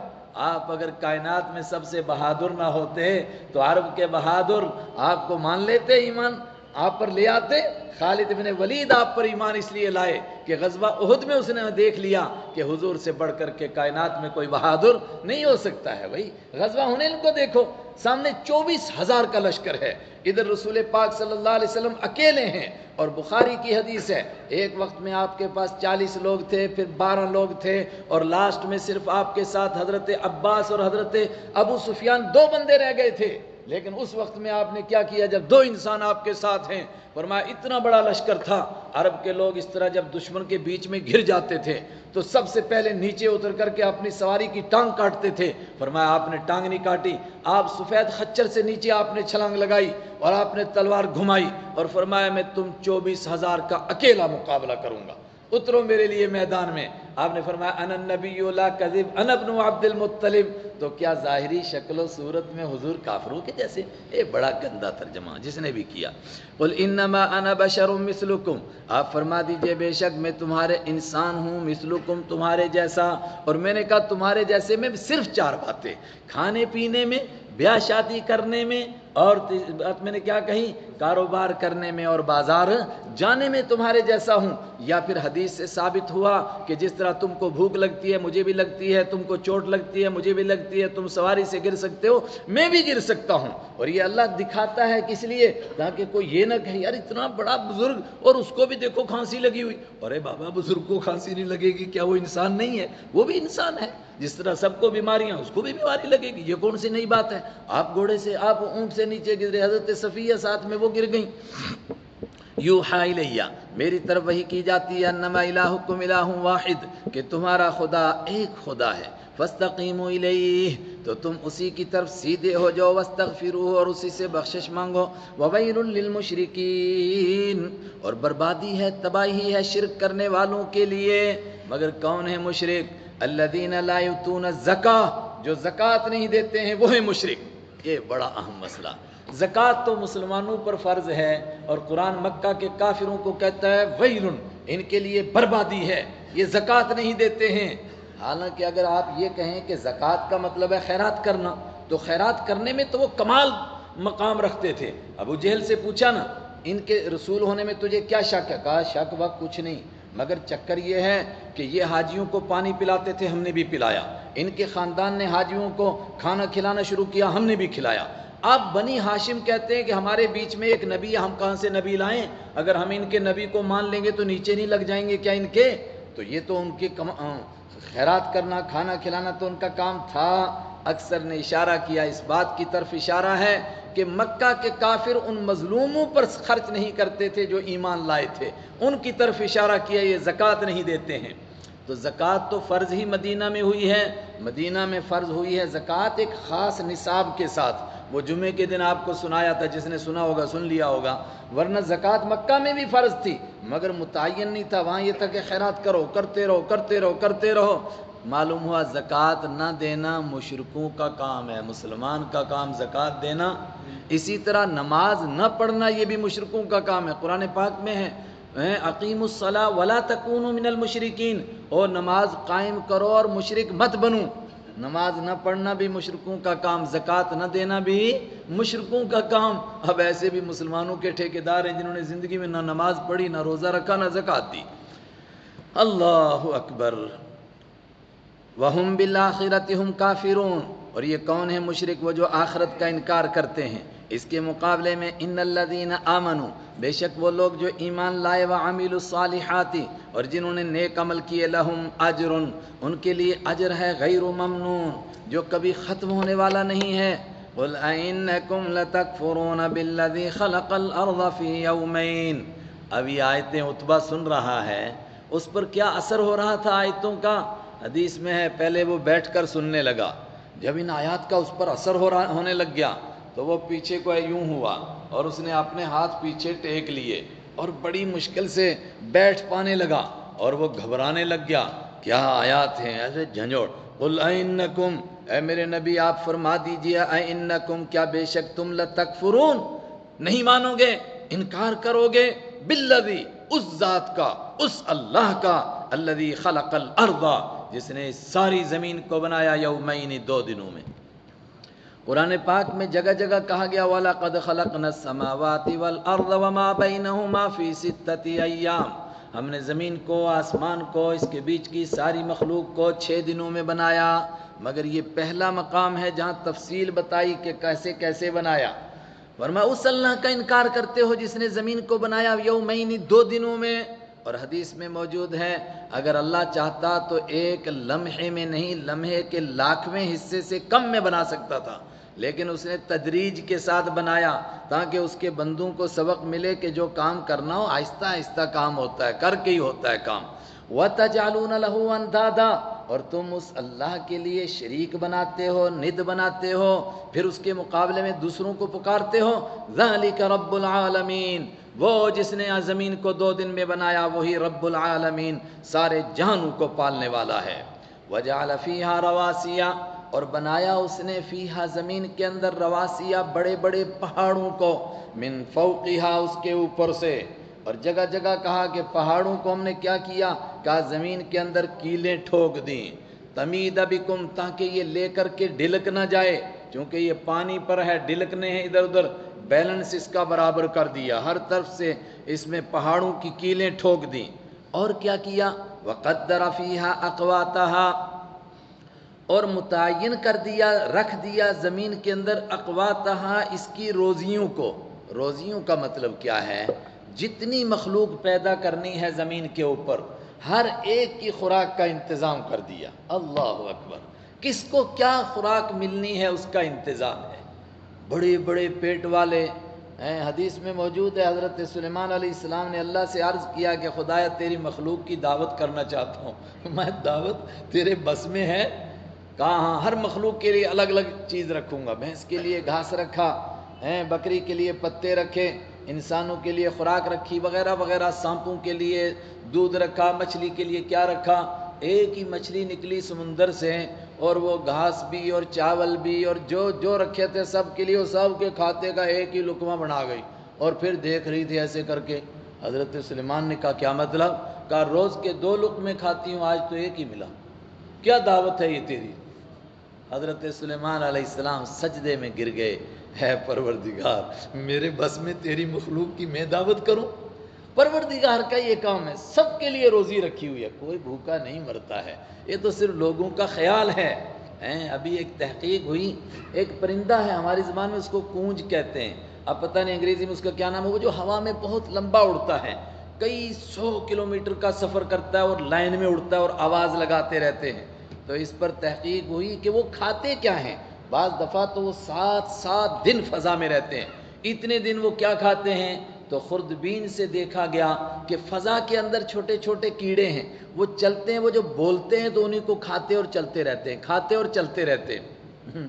آپ اگر کائنات میں سب سے بہادر نہ ہوتے تو عرب کے بہادر آپ کو مان لیتے، ایمان آپ پر لے آتے۔ خالد بن ولید آپ پر ایمان اس لیے لائے کہ غزوہ احد میں اس نے دیکھ لیا کہ حضور سے بڑھ کر کے کائنات میں کوئی بہادر نہیں ہو سکتا ہے۔ بھائی غزوہ حنین کو دیکھو، سامنے 24,000 کا لشکر ہے، ادھر رسول پاک صلی اللہ علیہ وسلم اکیلے ہیں، اور بخاری کی حدیث ہے ایک وقت میں آپ کے پاس 40 لوگ تھے، پھر 12 لوگ تھے، اور لاسٹ میں صرف آپ کے ساتھ حضرت عباس اور حضرت ابو سفیان 2 بندے رہ گئے تھے۔ لیکن اس وقت میں آپ نے کیا کیا جب 2 انسان آپ کے ساتھ ہیں؟ فرمایا اتنا بڑا لشکر تھا، عرب کے لوگ اس طرح جب دشمن کے بیچ میں گھر جاتے تھے تو سب سے پہلے نیچے اتر کر کے اپنی سواری کی ٹانگ کاٹتے تھے۔ فرمایا آپ نے ٹانگ نہیں کاٹی، آپ سفید خچر سے نیچے آپ نے چھلانگ لگائی اور آپ نے تلوار گھمائی، اور فرمایا میں تم 24,000 کا اکیلا مقابلہ کروں گا، اترو میرے لیے میدان میں۔ آپ نے فرمایا انا النبی لا کذب انا ابن عبد المطلب۔ تو کیا ظاہری شکل و صورت میں حضور کافروں کے جیسے؟ یہ بڑا گندا ترجمہ جس نے بھی کیا۔ قل انما انا بشر مثلکم، آپ فرما دیجئے بے شک میں تمہارے انسان ہوں، مثلکم تمہارے جیسا۔ اور میں نے کہا تمہارے جیسے میں صرف 4 باتیں، کھانے پینے میں، بیاہ شادی کرنے میں، اور بات میں نے کیا کہی، کاروبار کرنے میں اور بازار جانے میں تمہارے جیسا ہوں۔ یا پھر حدیث سے ثابت ہوا کہ جس طرح تم کو بھوک لگتی ہے مجھے بھی لگتی ہے، تم کو چوٹ لگتی ہے مجھے بھی لگتی ہے، تم سواری سے گر سکتے ہو میں بھی گر سکتا ہوں۔ اور یہ اللہ دکھاتا ہے کس لیے؟ تاکہ کوئی یہ نہ کہے یار اتنا بڑا بزرگ اور اس کو بھی دیکھو کھانسی لگی ہوئی۔ ارے بابا بزرگ کو کھانسی نہیں لگے گی کیا وہ انسان نہیں ہے؟ وہ بھی انسان ہے، جس طرح سب کو بیماریاں اس کو بھی بیماری لگے گی، یہ کون سی نئی بات ہے؟ آپ گھوڑے سے، آپ اونٹ سے نیچے گرے، حضرت صفیہ ساتھ میں وہ گر گئیں۔ یوحیٰ الیہ، میری طرف وحی کی جاتی ہے، انما الہکم الہ واحد، کہ تمہارا خدا ایک خدا ہے، فاستقیموا الیہ، تو تم اسی کی طرف سیدھے ہو جاؤ، واستغفروہ، اور اسی سے بخشش مانگو، وویل للمشرکین، اور بربادی ہے، تباہی ہے شرک کرنے والوں کے لیے۔ مگر کون ہے مشرک؟ الذین لا یؤتون الزکاۃ، جو زکوٰۃ نہیں دیتے ہیں وہ ہے مشرک۔ یہ بڑا اہم مسئلہ، زکوٰۃ تو مسلمانوں پر فرض ہے، اور قرآن مکہ کے کافروں کو کہتا ہے ویل، ان کے لیے بربادی ہے، یہ زکوٰۃ نہیں دیتے ہیں۔ حالانکہ اگر آپ یہ کہیں کہ زکوٰۃ کا مطلب ہے خیرات کرنا، تو خیرات کرنے میں تو وہ کمال مقام رکھتے تھے۔ ابو جہل سے پوچھا نا ان کے رسول ہونے میں تجھے کیا شک ہے؟ کہا شک وقت کچھ نہیں، مگر چکر یہ ہے کہ یہ حاجیوں کو پانی پلاتے تھے، ہم نے بھی پلایا، ان کے خاندان نے حاجیوں کو کھانا کھلانا شروع کیا، ہم نے بھی کھلایا، آپ بنی ہاشم کہتے ہیں کہ ہمارے بیچ میں ایک نبی ہے، ہم کہاں سے نبی لائیں؟ اگر ہم ان کے نبی کو مان لیں گے تو نیچے نہیں لگ جائیں گے کیا ان کے؟ تو یہ تو ان کے خیرات کرنا، کھانا کھلانا تو ان کا کام تھا۔ اکثر نے اشارہ کیا، اس بات کی طرف اشارہ ہے کہ مکہ کے کافر ان مظلوموں پر خرچ نہیں کرتے تھے جو ایمان لائے تھے، ان کی طرف اشارہ کیا، یہ زکوٰۃ نہیں دیتے ہیں۔ تو زکوٰۃ تو فرض ہی مدینہ میں ہوئی ہے، مدینہ میں فرض ہوئی ہے زکوٰۃ ایک خاص نصاب کے ساتھ۔ وہ جمعے کے دن آپ کو سنایا تھا، جس نے سنا ہوگا سن لیا ہوگا، ورنہ زکوٰۃ مکہ میں بھی فرض تھی مگر متعین نہیں تھا، وہاں یہ تھا کہ خیرات کرو، کرتے رہو کرتے رہو کرتے رہو۔ معلوم ہوا زکوٰۃ نہ دینا مشرکوں کا کام ہے، مسلمان کا کام زکوٰۃ دینا۔ اسی طرح نماز نہ پڑھنا یہ بھی مشرکوں کا کام ہے، قرآن پاک میں ہے اقیموا الصلاۃ ولا تکونوا من المشرکین، اور نماز قائم کرو اور مشرک مت بنو۔ نماز نہ پڑھنا بھی مشرکوں کا کام، زکوٰۃ نہ دینا بھی مشرکوں کا کام۔ اب ایسے بھی مسلمانوں کے ٹھیکیدار ہیں جنہوں نے زندگی میں نہ نماز پڑھی، نہ روزہ رکھا، نہ زکوٰۃ دی۔ اللہ اکبر۔ وَهُمْ بِالْآخِرَةِ هُمْ كَافِرُونَ، اور یہ کون ہیں مشرک؟ وہ جو آخرت کا انکار کرتے ہیں۔ اس کے مقابلے میں ان الذین آمنوا، بے شک وہ لوگ جو ایمان لائے، وعملوا الصالحات، اور جنہوں نے نیک عمل کیے، لہم اجر، ان کے لیے اجر ہے، غیر ممنون، جو کبھی ختم ہونے والا نہیں ہے۔ قل أئنکم لتکفرون بالذی خلق الارض فی یومین۔ اب یہ آیتیں عتبہ سن رہا ہے، اس پر کیا اثر ہو رہا تھا آیتوں کا؟ حدیث میں ہے پہلے وہ بیٹھ کر سننے لگا، جب ان آیات کا اس پر اثر ہونے لگ گیا تو وہ پیچھے کو یوں ہوا اور اس نے اپنے ہاتھ پیچھے ٹیک لیے اور بڑی مشکل سے بیٹھ پانے لگا اور وہ گھبرانے لگ گیا، کیا آیات ہیں ایسے جھنجھوڑ۔ قل اینکم، اے میرے نبی آپ فرما دیجئے، اینکم، کیا بے شک تم لتکفرون، نہیں مانو گے، انکار کرو گے، بالذی، اس ذات کا، اس اللہ کا، الذی خلق الارض، جس نے ساری زمین کو بنایا، یومین، 2 دنوں میں۔ قرآن پاک میں جگہ جگہ کہا گیا وَلَقَدْ خَلَقْنَا السَّمَاوَاتِ وَالْأَرْضَ وَمَا بَيْنَهُمَا فِي سِتَّةِ أَيَّامٍ، ہم نے زمین کو، آسمان کو، اس کے بیچ کی ساری مخلوق کو 6 دنوں میں بنایا۔ مگر یہ پہلا مقام ہے جہاں تفصیل بتائی کہ کیسے کیسے بنایا، ورنہ اس اللہ کا انکار کرتے ہو جس نے زمین کو بنایا یومین، 2 دنوں میں۔ اور حدیث میں موجود ہے اگر اللہ چاہتا تو ایک لمحے میں نہیں، لمحے کے 1,00,000ویں حصے سے کم میں بنا سکتا تھا، لیکن اس نے تدریج کے ساتھ بنایا تاکہ اس کے بندوں کو سبق ملے کہ جو کام کرنا ہو آہستہ آہستہ کام ہوتا ہے، کر کے ہی ہوتا ہے کام۔ وَتَجْعَلُونَ لَهُ أَنْدَادًا، اور تم اس اللہ کے لیے شریک بناتے ہو، ند بناتے ہو، پھر اس کے مقابلے میں دوسروں کو پکارتے ہو۔ ذَلِكَ رَبُّ الْعَالَمِينَ، وہ جس نے زمین کو 2 دن میں بنایا وہی رب العالمین، سارے جہانوں کو پالنے والا ہے۔ وَجَعَلَ فِيهَا رَوَاسِيَ، اور بنایا اس نے فیہا، زمین کے اندر، رواسیہ، بڑے بڑے پہاڑوں کو، من فوقہا، اس کے اوپر سے۔ اور جگہ جگہ کہا کہ پہاڑوں کو ہم نے کیا کیا، کہا زمین کے اندر کیلیں ٹھوک دیں، تمید بکم، تاکہ یہ لے کر کے ڈھلک نہ جائے، چونکہ یہ پانی پر ہے، ڈھلکنے ہیں ادھر ادھر، بیلنس اس کا برابر کر دیا، ہر طرف سے اس میں پہاڑوں کی کیلیں ٹھوک دیں۔ اور کیا کیا، وقدر فیہا اقواتہا، اور متعین کر دیا، رکھ دیا زمین کے اندر، اقواتہا، اس کی روزیوں کو۔ روزیوں کا مطلب کیا ہے؟ جتنی مخلوق پیدا کرنی ہے زمین کے اوپر، ہر ایک کی خوراک کا انتظام کر دیا۔ اللہ اکبر، کس کو کیا خوراک ملنی ہے اس کا انتظام ہے۔ بڑے بڑے پیٹ والے ہیں، حدیث میں موجود ہے حضرت سلیمان علیہ السلام نے اللہ سے عرض کیا کہ خدایا تیری مخلوق کی دعوت کرنا چاہتا ہوں، میں دعوت تیرے بس میں ہے؟ کہا ہاں، ہر مخلوق کے لیے الگ الگ چیز رکھوں گا، بھینس کے لیے گھاس رکھا، بکری کے لیے پتے رکھے، انسانوں کے لیے خوراک رکھی، وغیرہ وغیرہ، سانپوں کے لیے دودھ رکھا، مچھلی کے لیے کیا رکھا۔ ایک ہی مچھلی نکلی سمندر سے، اور وہ گھاس بھی اور چاول بھی اور جو جو رکھے تھے سب کے لیے، وہ سب کے کھاتے کا ایک ہی لقمہ بنا گئی، اور پھر دیکھ رہی تھی ایسے کر کے۔ حضرت سلیمان نے کہا کیا مطلب؟ کہا روز کے 2 لقمے کھاتی ہوں، آج تو ایک ہی ملا، کیا دعوت ہے یہ تیری؟ حضرت سلیمان علیہ السلام سجدے میں گر گئے، ہے پروردگار میرے بس میں تیری مخلوق کی میں دعوت کروں؟ پروردگار کا یہ کام ہے، سب کے لیے روزی رکھی ہوئی ہے، کوئی بھوکا نہیں مرتا ہے، یہ تو صرف لوگوں کا خیال ہے، ابھی ایک تحقیق ہوئی، ایک پرندہ ہے ہماری زبان میں اس کو کونج کہتے ہیں، اب پتہ نہیں انگریزی میں اس کا کیا نام ہے، وہ جو ہوا میں بہت لمبا اڑتا ہے، کئی 100 کلومیٹر کا سفر کرتا ہے اور لائن میں اڑتا ہے اور آواز لگاتے رہتے ہیں۔ تو اس پر تحقیق ہوئی کہ وہ کھاتے کیا ہیں۔ بعض دفعہ تو وہ 7 دن فضا میں رہتے ہیں، اتنے دن وہ کیا کھاتے ہیں؟ تو خوردبین سے دیکھا گیا کہ فضا کے اندر چھوٹے چھوٹے کیڑے ہیں، وہ چلتے ہیں، وہ جو بولتے ہیں تو انہیں کو کھاتے اور چلتے رہتے ہیں، کھاتے اور چلتے رہتے ہیں۔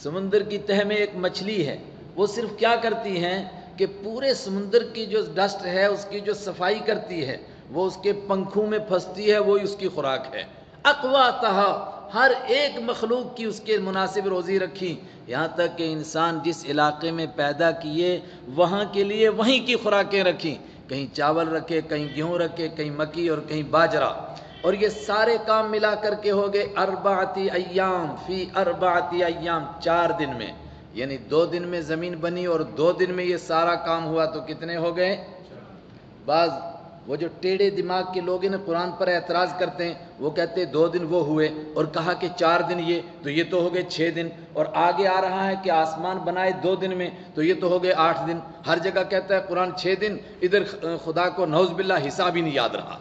سمندر کی تہ میں ایک مچھلی ہے، وہ صرف کیا کرتی ہیں کہ پورے سمندر کی جو ڈسٹ ہے اس کی جو صفائی کرتی ہے، وہ اس کے پنکھوں میں پھنستی ہے، وہی اس کی خوراک ہے۔ اقواتہا، ہر ایک مخلوق کی اس کے مناسب روزی رکھی، یہاں تک کہ انسان جس علاقے میں پیدا کیے وہاں کے لیے وہیں کی خوراکیں رکھی، کہیں چاول رکھے، کہیں گیہوں رکھے، کہیں مکی اور کہیں باجرہ، اور یہ سارے کام ملا کر کے ہو گئے 4 ایام فی 4 ایام، 4 دن میں، یعنی 2 دن میں زمین بنی اور 2 دن میں یہ سارا کام ہوا، تو کتنے ہو گئے؟ بعض وہ جو ٹیڑھے دماغ کے لوگ ہیں قرآن پر اعتراض کرتے ہیں، وہ کہتے ہیں 2 دن وہ ہوئے اور کہا کہ 4 دن یہ، تو یہ تو ہو گئے 6 دن، اور آگے آ رہا ہے کہ آسمان بنائے 2 دن میں، تو یہ تو ہو گئے 8 دن۔ ہر جگہ کہتا ہے قرآن 6 دن، ادھر خدا کو نعوذ باللہ حساب ہی نہیں یاد رہا،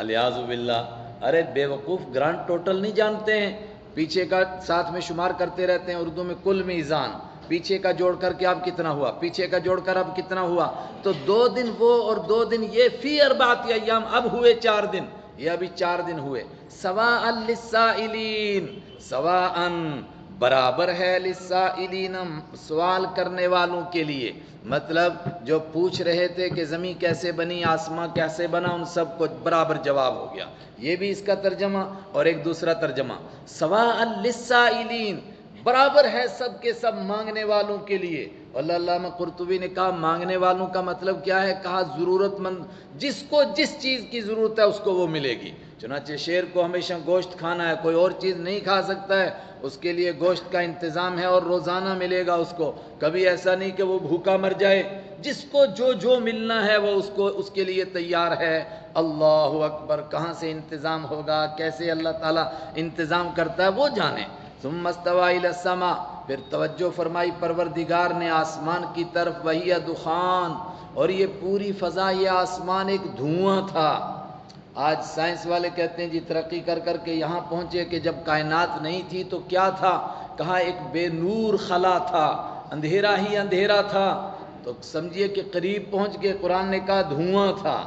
الیاذ باللہ۔ ارے بے وقوف، گرانڈ ٹوٹل نہیں جانتے ہیں، پیچھے کا ساتھ میں شمار کرتے رہتے ہیں، اردو میں کل میزان، پیچھے کا جوڑ کر کے اب کتنا ہوا، پیچھے کا جوڑ کر اب کتنا ہوا، تو 2 دن وہ اور 2 دن یہ، فی 4 ایام، اب ہوئے 4 دن، یہ ابھی 4 دن ہوئے۔ سواء للسائلین، سواء برابر ہے، للسائلین سوال کرنے والوں کے لیے، مطلب جو پوچھ رہے تھے کہ زمین کیسے بنی، آسمان کیسے بنا، ان سب کو برابر جواب ہو گیا۔ یہ بھی اس کا ترجمہ، اور ایک دوسرا ترجمہ سواء للسائلین، برابر ہے سب کے سب مانگنے والوں کے لیے۔ اللہ علامہ قرطبی نے کہا مانگنے والوں کا مطلب کیا ہے؟ کہا ضرورت مند، جس کو جس چیز کی ضرورت ہے اس کو وہ ملے گی۔ چنانچہ شیر کو ہمیشہ گوشت کھانا ہے، کوئی اور چیز نہیں کھا سکتا ہے، اس کے لیے گوشت کا انتظام ہے اور روزانہ ملے گا اس کو، کبھی ایسا نہیں کہ وہ بھوکا مر جائے، جس کو جو ملنا ہے وہ اس کے لیے تیار ہے۔ اللہ اکبر، کہاں سے انتظام ہوگا، کیسے اللہ تعالیٰ انتظام کرتا ہے وہ جانے۔ ثم استوى الى السماء، پھر توجہ فرمائی پروردگار نے آسمان کی طرف، وہی دخان، اور یہ پوری فضا، یہ آسمان ایک دھواں تھا۔ آج سائنس والے کہتے ہیں جی ترقی کر کر کے یہاں پہنچے کہ جب کائنات نہیں تھی تو کیا تھا، کہا ایک بے نور خلا تھا، اندھیرا ہی اندھیرا تھا، تو سمجھیے کہ قریب پہنچ کے قرآن نے کہا دھواں تھا،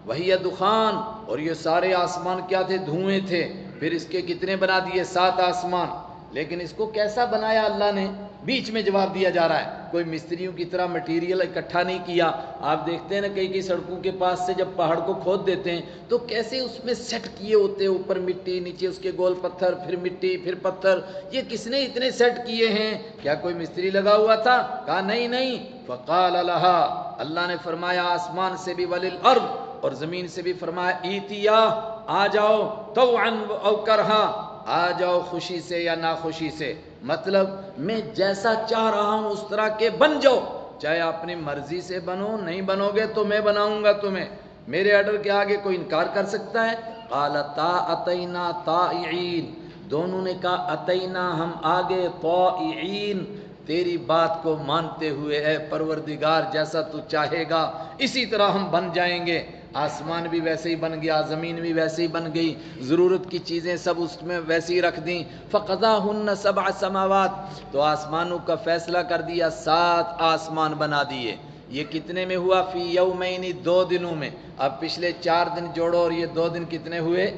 وہی دخان، اور یہ سارے آسمان کیا تھے؟ دھوئیں تھے۔ پھر اس کے کتنے بنا دیے؟ 7 آسمان، لیکن اس کو کیسا بنایا اللہ نے؟ بیچ میں جواب دیا جا رہا ہے، کوئی مستریوں کی طرح مٹیریل اکٹھا نہیں کیا۔ آپ دیکھتے ہیں نا کئی سڑکوں کے پاس سے جب پہاڑ کو کھود دیتے ہیں تو کیسے اس میں سیٹ کیے ہوتے ہیں، اوپر مٹی، نیچے اس کے گول پتھر، پھر مٹی، پھر پتھر، یہ کس نے اتنے سیٹ کیے ہیں؟ کیا کوئی مستری لگا ہوا تھا؟ کہا نہیں۔ فقال لہا، اللہ نے فرمایا آسمان سے بھی، وللارض، اور زمین سے بھی فرمایا ایتیا، آ جاؤ، طوعا او کرہا، آ جاؤ خوشی سے یا ناخوشی سے، مطلب میں جیسا چاہ رہا ہوں اس طرح کے بن جاؤ، چاہے اپنی مرضی سے بنو، نہیں بنو گے تو میں بناؤں گا تمہیں، میرے آرڈر کے آگے کوئی انکار کر سکتا ہے؟ قالتا اتینا طائعین، دونوں نے کہا اتینا، ہم آگے، طائعین، تیری بات کو مانتے ہوئے، اے پروردگار جیسا تو چاہے گا اسی طرح ہم بن جائیں گے۔ آسمان بھی ویسے ہی بن گیا، زمین بھی ویسے ہی بن گئی، ضرورت کی چیزیں سب اس میں ویسے ہی رکھ دیں۔ فقضاہن 7 سماوات، تو آسمانوں کا فیصلہ کر دیا، 7 آسمان بنا دیے۔ یہ کتنے میں ہوا؟ فی یومین، 2 دنوں میں۔ اب پچھلے 4 دن جوڑو اور یہ 2 دن کتنے ہوئے؟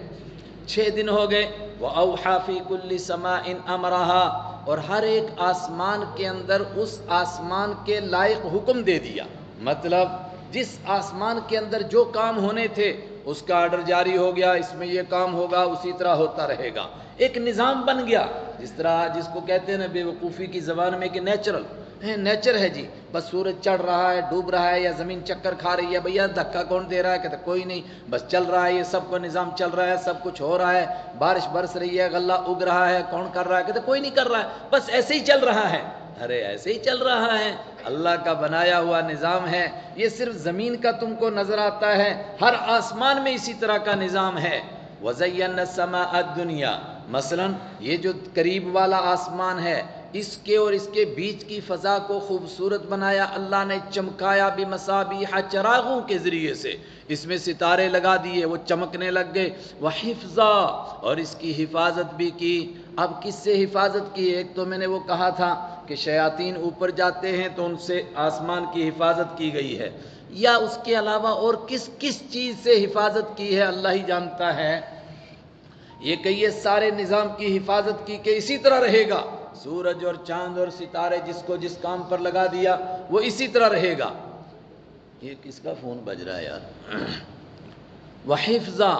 6 دن ہو گئے۔ وَأَوْحَى فِي كُلِّ سَمَاءٍ أَمْرَهَا، اور ہر ایک آسمان کے اندر اس آسمان کے لائق حکم دے دیا، مطلب جس آسمان کے اندر جو کام ہونے تھے اس کا آرڈر جاری ہو گیا، اس میں یہ کام ہوگا، اسی طرح ہوتا رہے گا، ایک نظام بن گیا، جس طرح جس کو کہتے ہیں نا بے وقوفی کی زبان میں کہ نیچر ہے جی، بس سورج چڑھ رہا ہے، ڈوب رہا ہے، یا زمین چکر کھا رہی ہے، بھیا دھکا کون دے رہا ہے؟ کہتے کوئی نہیں، بس چل رہا ہے، یہ سب کا نظام چل رہا ہے، سب کچھ ہو رہا ہے، بارش برس رہی ہے، غلہ اگ رہا ہے، کون کر رہا ہے؟ کہتے کوئی نہیں کر رہا ہے، بس ایسے ہی چل رہا ہے۔ ارے ایسے ہی چل رہا ہے، اللہ کا بنایا ہوا نظام ہے، یہ صرف زمین کا تم کو نظر آتا ہے، ہر آسمان میں اسی طرح کا نظام ہے۔ وَزَيَّنَّا السَّمَاءَ الدُّنْيَا، مثلا یہ جو قریب والا آسمان ہے اس کے اور اس کے بیچ کی فضا کو خوبصورت بنایا اللہ نے، چمکایا بمصابیح چراغوں کے ذریعے سے، اس میں ستارے لگا دیے وہ چمکنے لگ گئے، وحفظا اور اس کی حفاظت بھی کی۔ اب کس سے حفاظت کی؟ ایک تو میں نے وہ کہا تھا کہ شیاطین اوپر جاتے ہیں تو ان سے آسمان کی حفاظت کی گئی ہے، یا اس کے علاوہ اور کس کس چیز سے حفاظت کی ہے اللہ ہی جانتا ہے۔ یہ کہیے سارے نظام کی حفاظت کی کہ اسی طرح رہے گا، سورج اور چاند اور ستارے جس کو جس کام پر لگا دیا وہ اسی طرح رہے گا۔ یہ کس کا فون بج رہا ہے یار؟ وحفظا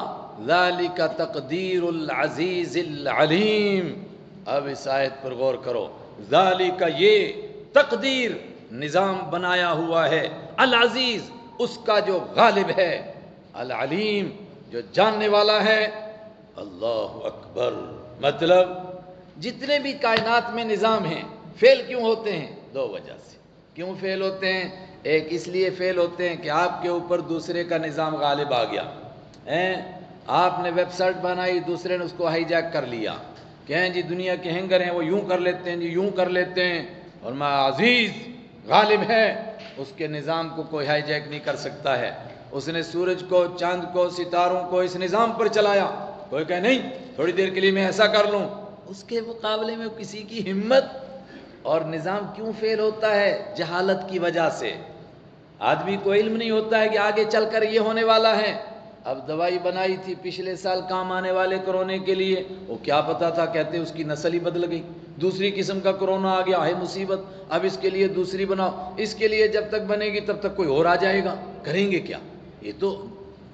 ذالک تقدیر العزیز العلیم۔ اب اس آیت پر غور کرو، ذالک یہ تقدیر نظام بنایا ہوا ہے، العزیز اس کا جو غالب ہے، العلیم جو جاننے والا ہے۔ اللہ اکبر۔ مطلب جتنے بھی کائنات میں نظام ہیں فیل کیوں ہوتے ہیں؟ دو وجہ سے۔ کیوں فیل ہوتے ہیں؟ ایک اس لیے فیل ہوتے ہیں کہ آپ کے اوپر دوسرے کا نظام غالب آ گیا، آپ نے ویب سائٹ بنائی، دوسرے نے اس کو ہائی جیک کر لیا، کہیں جی دنیا کے ہینگر ہیں وہ یوں کر لیتے ہیں، جی یوں کر لیتے ہیں، اور میں عزیز غالب ہے، اس کے نظام کو کوئی ہائی جیک نہیں کر سکتا ہے۔ اس نے سورج کو، چاند کو، ستاروں کو اس نظام پر چلایا، کوئی کہے نہیں تھوڑی دیر کے لیے میں ایسا کر لوں، اس کے مقابلے میں کسی کی ہمت۔ اور نظام کیوں فیل ہوتا ہے؟ جہالت کی وجہ سے۔ آدمی کو علم نہیں ہوتا ہے کہ آگے چل کر یہ ہونے والا ہے۔ اب دوائی بنائی تھی پچھلے سال کام آنے والے کرونے کے لیے، وہ کیا پتا تھا، کہتے اس کی نسل ہی بدل گئی، دوسری قسم کا کرونا آ گیا، ہے مصیبت، اب اس کے لیے دوسری بناؤ، اس کے لیے جب تک بنے گی تب تک کوئی اور آ جائے گا، کریں گے کیا؟ یہ تو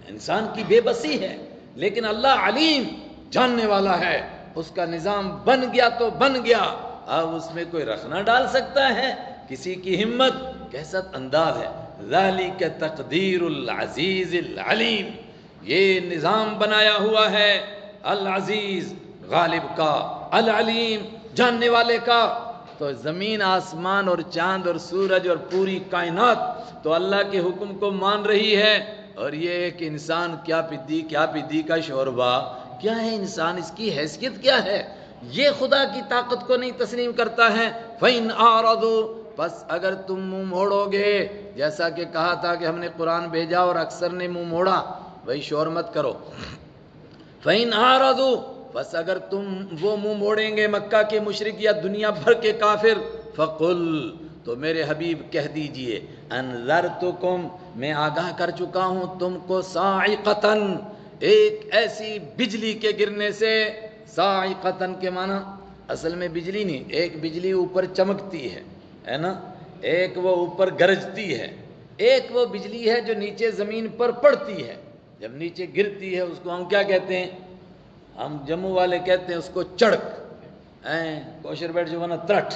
انسان کی بے بسی ہے۔ لیکن اللہ علیم جاننے والا ہے، اس کا نظام بن گیا تو بن گیا، اب اس میں کوئی رکھ نہ ڈال سکتا ہے کسی کی ہمت۔ کیسا انداز ہے، ذالک تقدیر العزیز العلیم، یہ نظام بنایا ہوا ہے العزیز غالب کا، العلیم جاننے والے کا۔ تو زمین، آسمان اور چاند اور سورج اور پوری کائنات تو اللہ کے حکم کو مان رہی ہے، اور یہ ایک انسان کیا پدی کا شوربہ، کیا ہے انسان، اس کی حیثیت کیا ہے، یہ خدا کی طاقت کو نہیں تسلیم کرتا ہے۔ فَإِنْ أَعْرَضُوا بس اگر تم منہ موڑو گے، جیسا کہ کہا تھا کہ ہم نے قرآن بھیجا اور اکثر نے منہ موڑا، بھائی شور مت کرو۔ فَإِنْ أَعْرَضُوا بس اگر تم وہ منہ موڑیں گے مکہ کے مشرک یا دنیا بھر کے کافر، فَقُلْ تو میرے حبیب کہہ دیجئے، انذرتکم میں آگاہ کر چکا ہوں تم کو، صاعقۃ ایک ایسی بجلی کے گرنے سے۔ صاعقۃ کے معنی اصل میں بجلی نہیں، ایک بجلی اوپر چمکتی ہے نا، ایک وہ اوپر گرجتی ہے، ایک وہ بجلی ہے جو نیچے زمین پر پڑتی ہے، جب نیچے گرتی ہے اس کو ہم کیا کہتے ہیں؟ ہم جموں والے کہتے ہیں اس کو چڑک، کوشر بیٹھ جو نا ترٹ،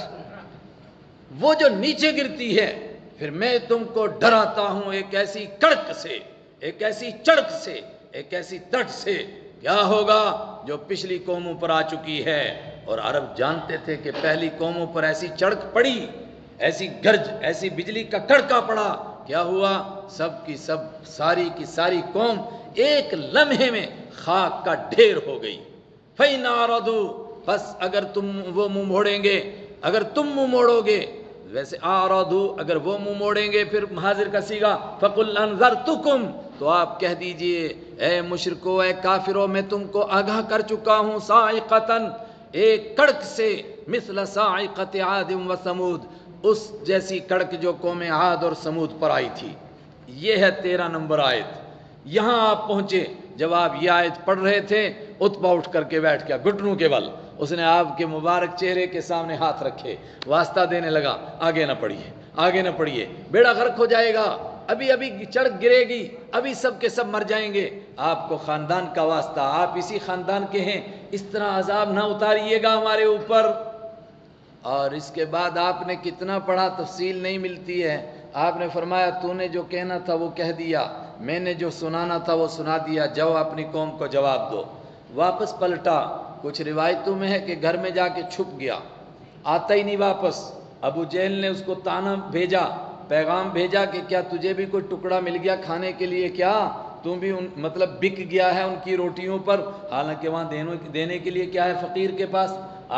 وہ جو نیچے گرتی ہے، پھر میں تم کو ڈراتا ہوں ایک ایسی کڑک سے، ایک ایسی چڑک سے، ایک ایسی ترٹ سے، کیا ہوگا جو پچھلی قوموں پر آ چکی ہے۔ اور عرب جانتے تھے کہ پہلی قوموں پر ایسی چڑک پڑی، ایسی گرج، ایسی بجلی کا کڑکا پڑا، کیا ہوا؟ سب کی سب، ساری کی ساری قوم ایک لمحے میں خاک کا ڈھیر ہو گئی۔ فَإِنْ أَعْرَضُوا بس اگر تم وہ منہ موڑیں گے، اگر تم منہ موڑو گے، ویسے أَعْرَضُوا اگر وہ منہ موڑیں گے پھر حاضر کا صیغہ، فَقُلْ أَنذَرْتُكُمْ تو آپ کہہ دیجئے اے مشرکو، اے کافرو، میں تم کو آگاہ کر چکا ہوں، صاعقۃ ایک کڑک سے، مثل صاعقۃ عاد و ثمود اس جیسی کڑک جو قوم عاد اور سمود پر آئی تھی۔ یہ ہے 13 نمبر آیت۔ یہاں آپ پہنچے، جب آپ یہ آیت پڑھ رہے تھے، عتبہ اٹھ کر کے بیٹھ گیا گھٹنوں کے بل، اس نے آپ کے مبارک چہرے کے سامنے ہاتھ رکھے، واسطہ دینے لگا، آگے نہ پڑھیے، آگے نہ پڑھیے، بیڑا غرق ہو جائے گا، ابھی چڑک گرے گی، ابھی سب کے سب مر جائیں گے، آپ کو خاندان کا واسطہ، آپ اسی خاندان کے ہیں، اس طرح عذاب نہ اتاریے گا ہمارے اوپر۔ اور اس کے بعد آپ نے کتنا پڑھا، تفصیل نہیں ملتی ہے، آپ نے فرمایا تو نے جو کہنا تھا وہ کہہ دیا، میں نے جو سنانا تھا وہ سنا دیا، جاؤ اپنی قوم کو جواب دو۔ واپس پلٹا، کچھ روایتوں میں ہے کہ گھر میں جا کے چھپ گیا، آتا ہی نہیں واپس۔ ابو جہل نے اس کو تانا بھیجا، پیغام بھیجا کہ کیا تجھے بھی کوئی ٹکڑا مل گیا کھانے کے لیے کیا؟ تم بھی مطلب بک گیا ہے ان کی روٹیوں پر، حالانکہ وہاں دینے کے لیے کیا ہے فقیر کے پاس۔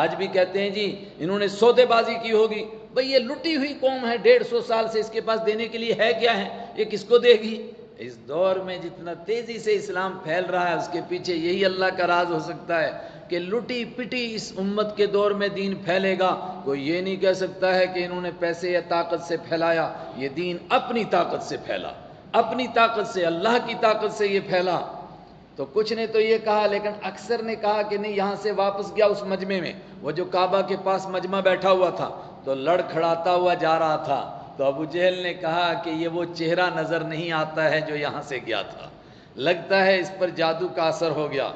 آج بھی کہتے ہیں جی انہوں نے سودے بازی کی ہوگی، بھئی یہ لٹی ہوئی قوم ہے 150 سال سے، اس کے پاس دینے کے لیے ہے کیا ہے، یہ کس کو دے گی؟ اس دور میں جتنا تیزی سے اسلام پھیل رہا ہے اس کے پیچھے یہی اللہ کا راز ہو سکتا ہے کہ لٹی پٹی اس امت کے دور میں دین پھیلے گا۔ کوئی یہ نہیں کہہ سکتا ہے کہ انہوں نے پیسے یا طاقت سے پھیلایا، یہ دین اپنی طاقت سے پھیلا، اپنی طاقت سے، اللہ کی طاقت سے یہ پھیلا۔ تو کچھ نے تو یہ کہا، لیکن اکثر نے کہا کہ نہیں، یہاں سے واپس گیا اس مجمع میں، وہ جو کعبہ کے پاس مجمع بیٹھا ہوا تھا تو لڑ کھڑاتا ہوا جا رہا تھا، تو ابو جہل نے کہا کہ یہ وہ چہرہ نظر نہیں آتا ہے جو یہاں سے گیا تھا، لگتا ہے اس پر جادو کا اثر ہو گیا۔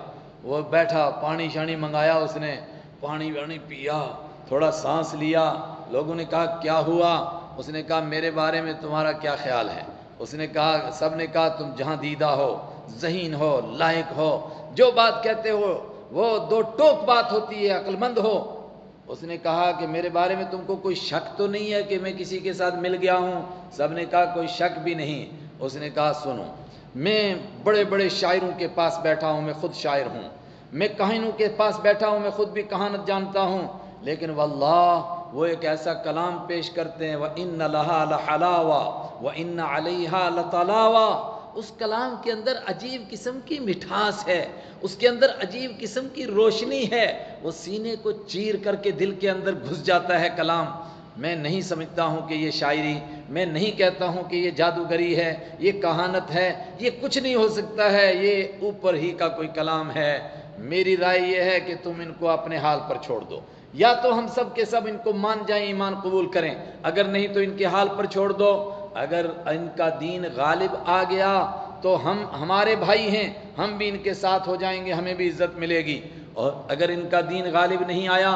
وہ بیٹھا، پانی شانی منگایا، اس نے پانی وانی پیا، تھوڑا سانس لیا۔ لوگوں نے کہا کیا ہوا؟ اس نے کہا میرے بارے میں تمہارا کیا خیال ہے؟ اس نے کہا، سب نے کہا تم جہاں دیدہ ہو، ذہین ہو، لائق ہو، جو بات کہتے ہو وہ دو ٹوک بات ہوتی ہے، عقل مند ہو۔ اس نے کہا کہ میرے بارے میں تم کو کوئی شک تو نہیں ہے کہ میں کسی کے ساتھ مل گیا ہوں؟ سب نے کہا کوئی شک بھی نہیں۔ اس نے کہا سنو، میں بڑے بڑے شاعروں کے پاس بیٹھا ہوں، میں خود شاعر ہوں، میں کہانوں کے پاس بیٹھا ہوں، میں خود بھی کہانت جانتا ہوں، لیکن واللہ وہ ایک ایسا کلام پیش کرتے ہیں، وَإِنَّ لَهَا لَحَلَاوَةً وَإِنَّ عَلَيْهَا لَطَلَاوَةً۔ اس کلام کے اندر عجیب قسم کی مٹھاس ہے، اس کے اندر عجیب قسم کی روشنی ہے، وہ سینے کو چیر کر کے دل کے اندر گھس جاتا ہے کلام۔ میں نہیں سمجھتا ہوں کہ یہ شاعری، میں نہیں کہتا ہوں کہ یہ جادوگری ہے، یہ کہانت ہے، یہ کچھ نہیں ہو سکتا ہے، یہ اوپر ہی کا کوئی کلام ہے۔ میری رائے یہ ہے کہ تم ان کو اپنے حال پر چھوڑ دو، یا تو ہم سب کے سب ان کو مان جائیں، ایمان قبول کریں، اگر نہیں تو ان کے حال پر چھوڑ دو۔ اگر ان کا دین غالب آ گیا تو ہم ہمارے بھائی ہیں، ہم بھی ان کے ساتھ ہو جائیں گے، ہمیں بھی عزت ملے گی، اور اگر ان کا دین غالب نہیں آیا،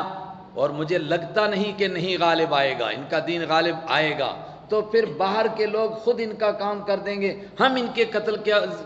اور مجھے لگتا نہیں کہ نہیں غالب آئے گا، ان کا دین غالب آئے گا، تو پھر باہر کے لوگ خود ان کا کام کر دیں گے، ہم ان کے قتل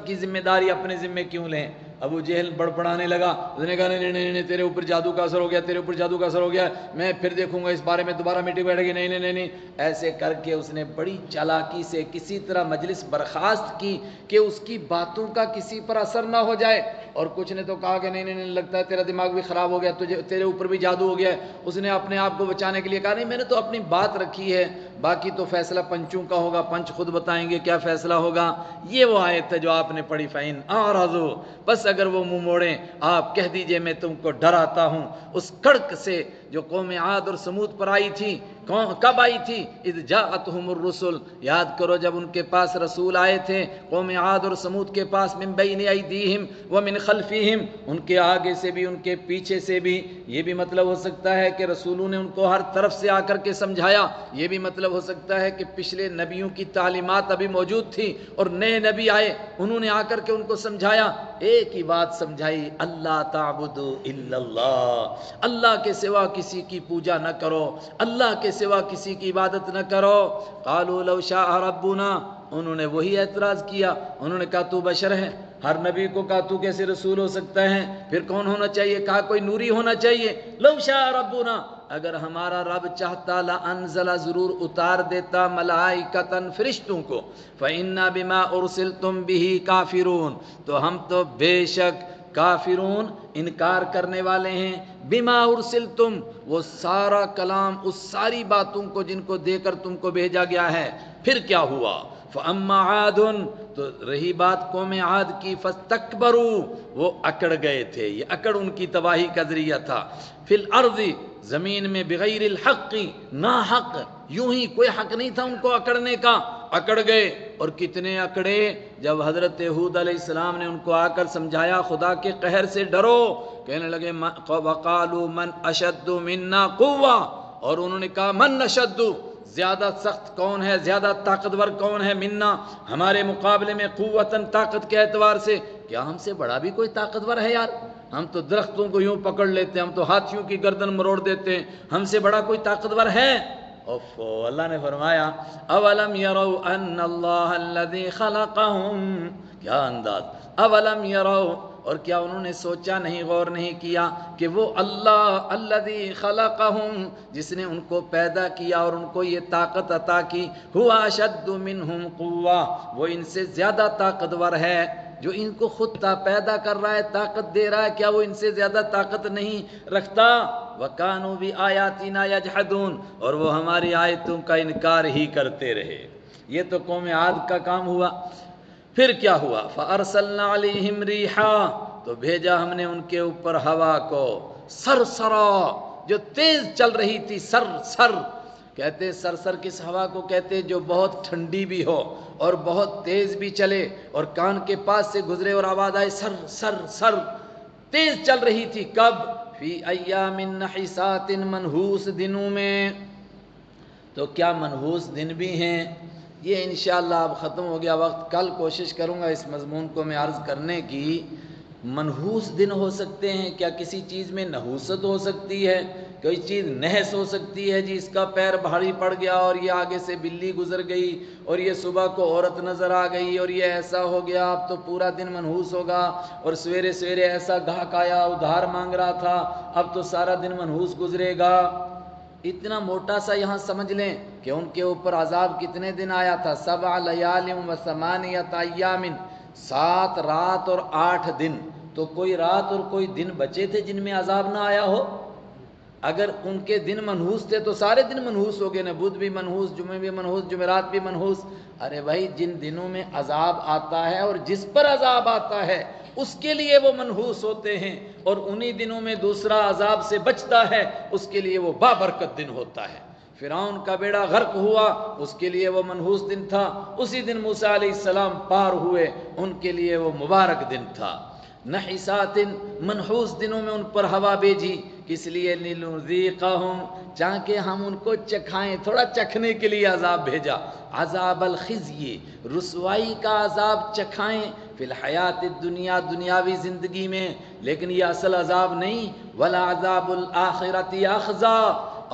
کی ذمہ داری اپنے ذمے کیوں لیں؟ ابو جہل بڑبڑانے لگا، اس نے کہا نہیں نہیں نہیں، تیرے اوپر جادو کا اثر ہو گیا، تیرے اوپر جادو کا اثر ہو گیا، میں پھر دیکھوں گا اس بارے میں، دوبارہ میٹنگ بیٹھے گی، نہیں نہیں نہیں نہیں۔ ایسے کر کے اس نے بڑی چالاکی سے کسی طرح مجلس برخاست کی کہ اس کی باتوں کا کسی پر اثر نہ ہو جائے۔ اور کچھ نے تو کہا کہ نہیں نہیں نہیں، لگتا ہے تیرا دماغ بھی خراب ہو گیا، تیرے اوپر بھی جادو ہو گیا ہے۔ اس نے اپنے آپ کو بچانے کے لیے کہا نہیں، میں نے تو اپنی بات رکھی ہے، باقی تو فیصلہ پنچوں کا ہوگا، پنچ خود بتائیں گے کیا فیصلہ ہوگا۔ یہ وہ آیت ہے جو آپ نے پڑھی، فَإِنْ أَعْرَضُوا، بس اگر وہ منہ موڑیں، آپ کہہ دیجئے میں تم کو ڈراتا ہوں اس کڑک سے جو قوم عاد اور سمود پر آئی تھی۔ کب آئی تھی؟ اذ جاءتهم الرسل، یاد کرو جب ان کے پاس رسول آئے تھے، قوم عاد اور سمود کے پاس، من بین ایدیہم ومن خلفہم، ان کے آگے سے بھی ان کے پیچھے سے بھی۔ یہ بھی مطلب ہو سکتا ہے کہ رسولوں نے ان کو ہر طرف سے آ کر کے سمجھایا، یہ بھی مطلب ہو سکتا ہے کہ پچھلے نبیوں کی تعلیمات ابھی موجود تھی اور نئے نبی آئے، انہوں نے آ کر کے ان کو سمجھایا، ایک ہی بات سمجھائی، اللہ تعبدوا الا اللہ، اللہ کے سوا کسی کی پوجا نہ کرو، اللہ کے سوا کسی کی عبادت نہ کرو۔ قالوا لو شاء ربنا، انہوں نے وہی اعتراض کیا، انہوں نے کہا تو بشر ہے، ہر نبی کو کہا تو کیسے رسول ہو سکتا ہے، پھر کون ہونا چاہیے؟ کہا کوئی نوری ہونا چاہیے۔ لو شاء ربنا، اگر ہمارا رب چاہتا لانزل، ضرور اتار دیتا ملائکۃ، فرشتوں کو، فإنا بما ارسلتم به کافرون، تو ہم تو بے شک کافرون، انکار کرنے والے ہیں، بما ارسلتم، وہ سارا کلام، اس ساری باتوں کو جن کو دے کر تم کو بھیجا گیا ہے۔ پھر کیا ہوا؟ فاما عاد، تو رہی بات قوم عاد کی، فاستکبروا، وہ اکڑ گئے تھے، یہ اکڑ ان کی تباہی کا ذریعہ تھا، فی الارض، زمین میں، بغیر الحق، نا حق، یوں ہی کوئی حق نہیں تھا ان کو اکڑنے کا، اکڑ گئے۔ اور کتنے اکڑے؟ جب حضرت ہود علیہ السلام نے ان کو آ کر سمجھایا خدا کے قہر سے ڈرو، کہنے لگے وقالوا من اشد منا قوہ، اور انہوں نے کہا من اشد، زیادہ سخت کون ہے، زیادہ طاقتور کون ہے، منا، ہمارے مقابلے میں، قوتاً، طاقت کے اعتبار سے، کیا ہم سے بڑا بھی کوئی طاقتور ہے یار؟ ہم تو درختوں کو یوں پکڑ لیتے ہیں، ہم تو ہاتھیوں کی گردن مروڑ دیتے ہیں، ہم سے بڑا کوئی طاقتور ہے؟ اللہ نے فرمایا اولم یروا ان اللہ الذی خلقہم، کیا انداز، اولم یروا، اور کیا انہوں نے سوچا نہیں، غور نہیں کیا کہ وہ اللہ الذی خلقہم، جس نے ان کو پیدا کیا اور ان کو یہ طاقت عطا کی، ہوا اشد منہم قوہ، وہ ان سے زیادہ طاقتور ہے۔ جو ان کو خود پیدا کر رہا ہے، طاقت دے رہا ہے، کیا وہ ان سے زیادہ طاقت نہیں رکھتا؟ وَكَانُوا بِآيَاتِنَا يَجْحَدُونَ، اور وہ ہماری آیتوں کا انکار ہی کرتے رہے۔ یہ تو قوم عاد کا کام ہوا۔ پھر کیا ہوا؟ فَأَرْسَلْنَا عَلَيْهِمْ رِيحًا، تو بھیجا ہم نے ان کے اوپر ہوا کو، سرسرا، جو تیز چل رہی تھی، سر کہتے، سرسر کس ہوا کو کہتے جو بہت ٹھنڈی بھی ہو اور بہت تیز بھی چلے اور کان کے پاس سے گزرے اور آواز آئے سر تیز چل رہی تھی۔ کب؟ فی ایام نحسات، منحوس دنوں میں۔ تو کیا منحوس دن بھی ہیں؟ یہ انشاءاللہ اب ختم ہو گیا وقت، کل کوشش کروں گا اس مضمون کو میں عرض کرنے کی۔ منحوس دن ہو سکتے ہیں کیا؟ کسی چیز میں نحوست ہو سکتی ہے، کوئی چیز نحس ہو سکتی ہے، جی اس کا پیر بھاری پڑ گیا اور یہ آگے سے بلی گزر گئی اور یہ صبح کو عورت نظر آ گئی اور یہ ایسا ہو گیا، اب تو پورا دن منحوس ہوگا۔ اور سویرے ایسا گاہک آیا، ادھار مانگ رہا تھا، اب تو سارا دن منحوس گزرے گا۔ اتنا موٹا سا یہاں سمجھ لیں کہ ان کے اوپر عذاب کتنے دن آیا تھا؟ 7 لیال و 8 ایام، 7 رات اور 8 دن۔ تو کوئی رات اور کوئی دن بچے تھے جن میں عذاب نہ آیا ہو؟ اگر ان کے دن منحوس تھے تو سارے دن منحوس ہو گئے نا، بدھ بھی منحوس، جمعے بھی منحوس، جمعرات بھی منحوس۔ ارے بھائی، جن دنوں میں عذاب آتا ہے اور جس پر عذاب آتا ہے اس کے لیے وہ منحوس ہوتے ہیں، اور انہی دنوں میں دوسرا عذاب سے بچتا ہے، اس کے لیے وہ بابرکت دن ہوتا ہے۔ فرعون کا بیڑا غرق ہوا، اس کے لیے وہ منحوس دن تھا۔ اسی دن موسیٰ علیہ السلام پار ہوئے، ان کے لیے وہ مبارک دن تھا۔ نحسات، منحوس دنوں میں ان پر ہوا بھیجی، کس لیے؟ لنذیقہم، چاہے ہم ان کو چکھائیں، تھوڑا چکھنے کے لیے عذاب بھیجا۔ عذاب الخزی، رسوائی کا عذاب چکھائیں، فی الحیات الدنیا، دنیاوی زندگی میں، لیکن یہ اصل عذاب نہیں۔ ولعذاب الآخرۃ اخزی،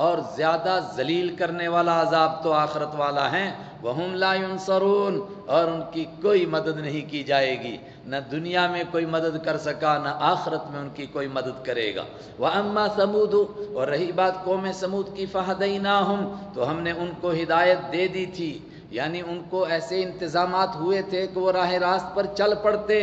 اور زیادہ ذلیل کرنے والا عذاب تو آخرت والا ہے۔ وہم لا ینصرون، اور ان کی کوئی مدد نہیں کی جائے گی، نہ دنیا میں کوئی مدد کر سکا، نہ آخرت میں ان کی کوئی مدد کرے گا۔ وَأَمَّا ثَمُودُ، اور رہی بات قوم سمود کی، فَهَدَيْنَاهُمْ، تو ہم نے ان کو ہدایت دے دی تھی، یعنی ان کو ایسے انتظامات ہوئے تھے کہ وہ راہ راست پر چل پڑتے،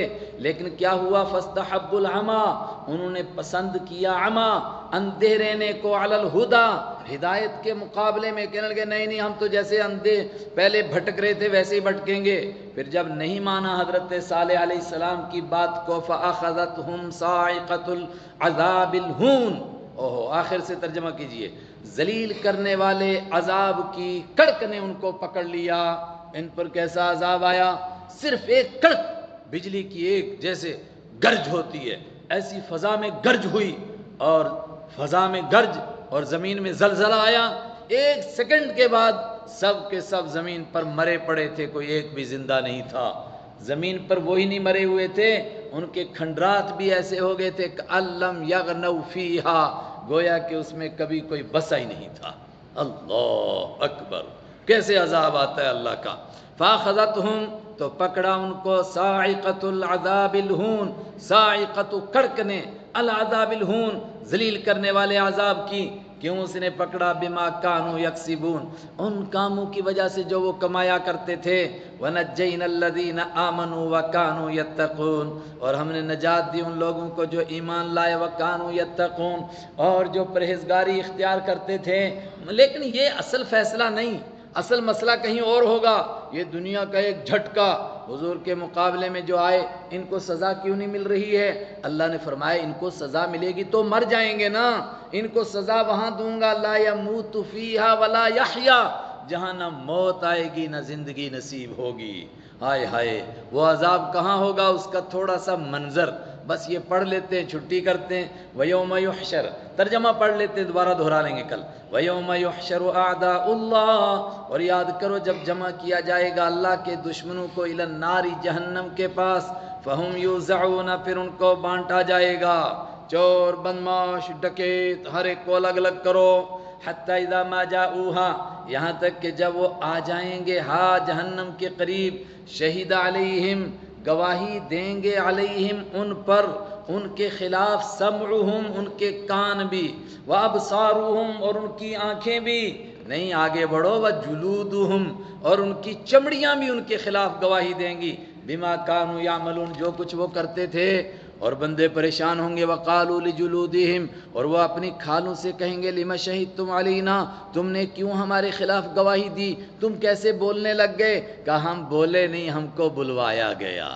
لیکن کیا ہوا؟ فَاسْتَحَبُّوا الْعَمَىٰ، انہوں نے پسند کیا عمى، اندھے رہنے کو، علی الہدیٰ، ہدایت کے مقابلے میں۔ کہنے لگے نہیں ہم تو جیسے اندھے پہلے بھٹک رہے تھے ویسے ہی بھٹکیں گے۔ پھر جب نہیں مانا حضرت صالح علیہ السلام کی بات کو، فَأَخَذَتْهُمْ صَاعِقَةُ الْعَذَابِ الْهُونِ، اوہو، آخر سے ترجمہ کیجئے، ذلیل کرنے والے عذاب کی کڑک نے ان کو پکڑ لیا۔ ان پر کیسا عذاب آیا؟ صرف ایک کڑک، بجلی کی ایک جیسے گرج ہوتی ہے، ایسی فضا میں گرج ہوئی، اور فضا میں گرج اور زمین میں زلزلہ آیا، 1 سیکنڈ کے بعد سب کے سب زمین پر مرے پڑے تھے، کوئی ایک بھی زندہ نہیں تھا۔ زمین پر وہی نہیں مرے ہوئے تھے، ان کے کھنڈرات بھی ایسے ہو گئے تھے کہ الم یغنوا فیہا، گویا کہ اس میں کبھی کوئی بسا ہی نہیں تھا۔ اللہ اکبر، کیسے عذاب آتا ہے اللہ کا۔ فاخذتہم، تو پکڑا ان کو، صاعقۃ العذاب الہون، صاعقۃ کڑک نے، العذاب الہون، ذلیل کرنے والے عذاب کی۔ کیوں اس نے پکڑا؟ بما کانوا یکسبون، ان کاموں کی وجہ سے جو وہ کمایا کرتے تھے۔ ونجینا الذین آمنوا وکانوا یتقون، اور ہم نے نجات دی ان لوگوں کو جو ایمان لائے، وکانوا یتقون، اور جو پرہیزگاری اختیار کرتے تھے۔ لیکن یہ اصل فیصلہ نہیں، اصل مسئلہ کہیں اور ہوگا۔ یہ دنیا کا ایک جھٹکا حضور کے مقابلے میں جو آئے، ان کو سزا کیوں نہیں مل رہی ہے؟ اللہ نے فرمایا ان کو سزا ملے گی تو مر جائیں گے نا، ان کو سزا وہاں دوں گا، لا یموت فیہا ولا یحیا، جہاں نہ موت آئے گی نہ زندگی نصیب ہوگی۔ ہائے ہائے، وہ عذاب کہاں ہوگا؟ اس کا تھوڑا سا منظر بس یہ پڑھ لیتے ہیں، چھٹی کرتے ہیں۔ وَيَوْمَ يُحْشَرُ، ترجمہ پڑھ لیتے ہیں، دوبارہ دہرا لیں گے کل۔ وَيَوْمَ يُحْشَرُ أَعْدَاءُ اللَّهِ، اور یاد کرو جب جمع کیا جائے گا اللہ کے دشمنوں کو، إِلَى النَّارِ، جہنم کے پاس، فَهُمْ يُوزَعُونَ، پھر ان کو بانٹا جائے گا، چور، بدماش، ڈکیت، ہر ایک کو الگ الگ کرو۔ حتی اذا ما جاؤوها، یہاں تک کہ جب وہ آ جائیں گے ہاں جہنم کے قریب، شہید علیہم، گواہی دیں گے، علیہم ان پر، ان کے خلاف، سمعہم، ان کے کان بھی، وابصارہم، اور ان کی آنکھیں بھی، نہیں آگے بڑھو، وجلودہم، اور ان کی چمڑیاں بھی ان کے خلاف گواہی دیں گی، بما کانوا یعملون، جو کچھ وہ کرتے تھے، اور بندے پریشان ہوں گے. وقالوا لجلودہم، اور وہ اپنی کھالوں سے کہیں گے لما شہدتم علینا، تم نے کیوں ہمارے خلاف گواہی دی، تم کیسے بولنے لگ گئے؟ کہا ہم بولے نہیں، ہم کو بلوایا گیا.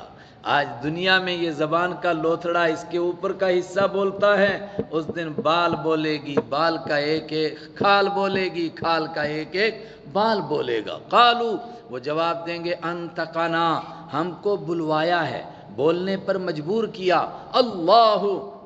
آج دنیا میں یہ زبان کا لوتھڑا اس کے اوپر کا حصہ بولتا ہے، اس دن بال بولے گی، بال کا ایک ایک کھال بولے گی، کھال کا ایک ایک بال بولے گا. قالو، وہ جواب دیں گے انتقنا، ہم کو بلوایا ہے، بولنے پر مجبور کیا. اللہ،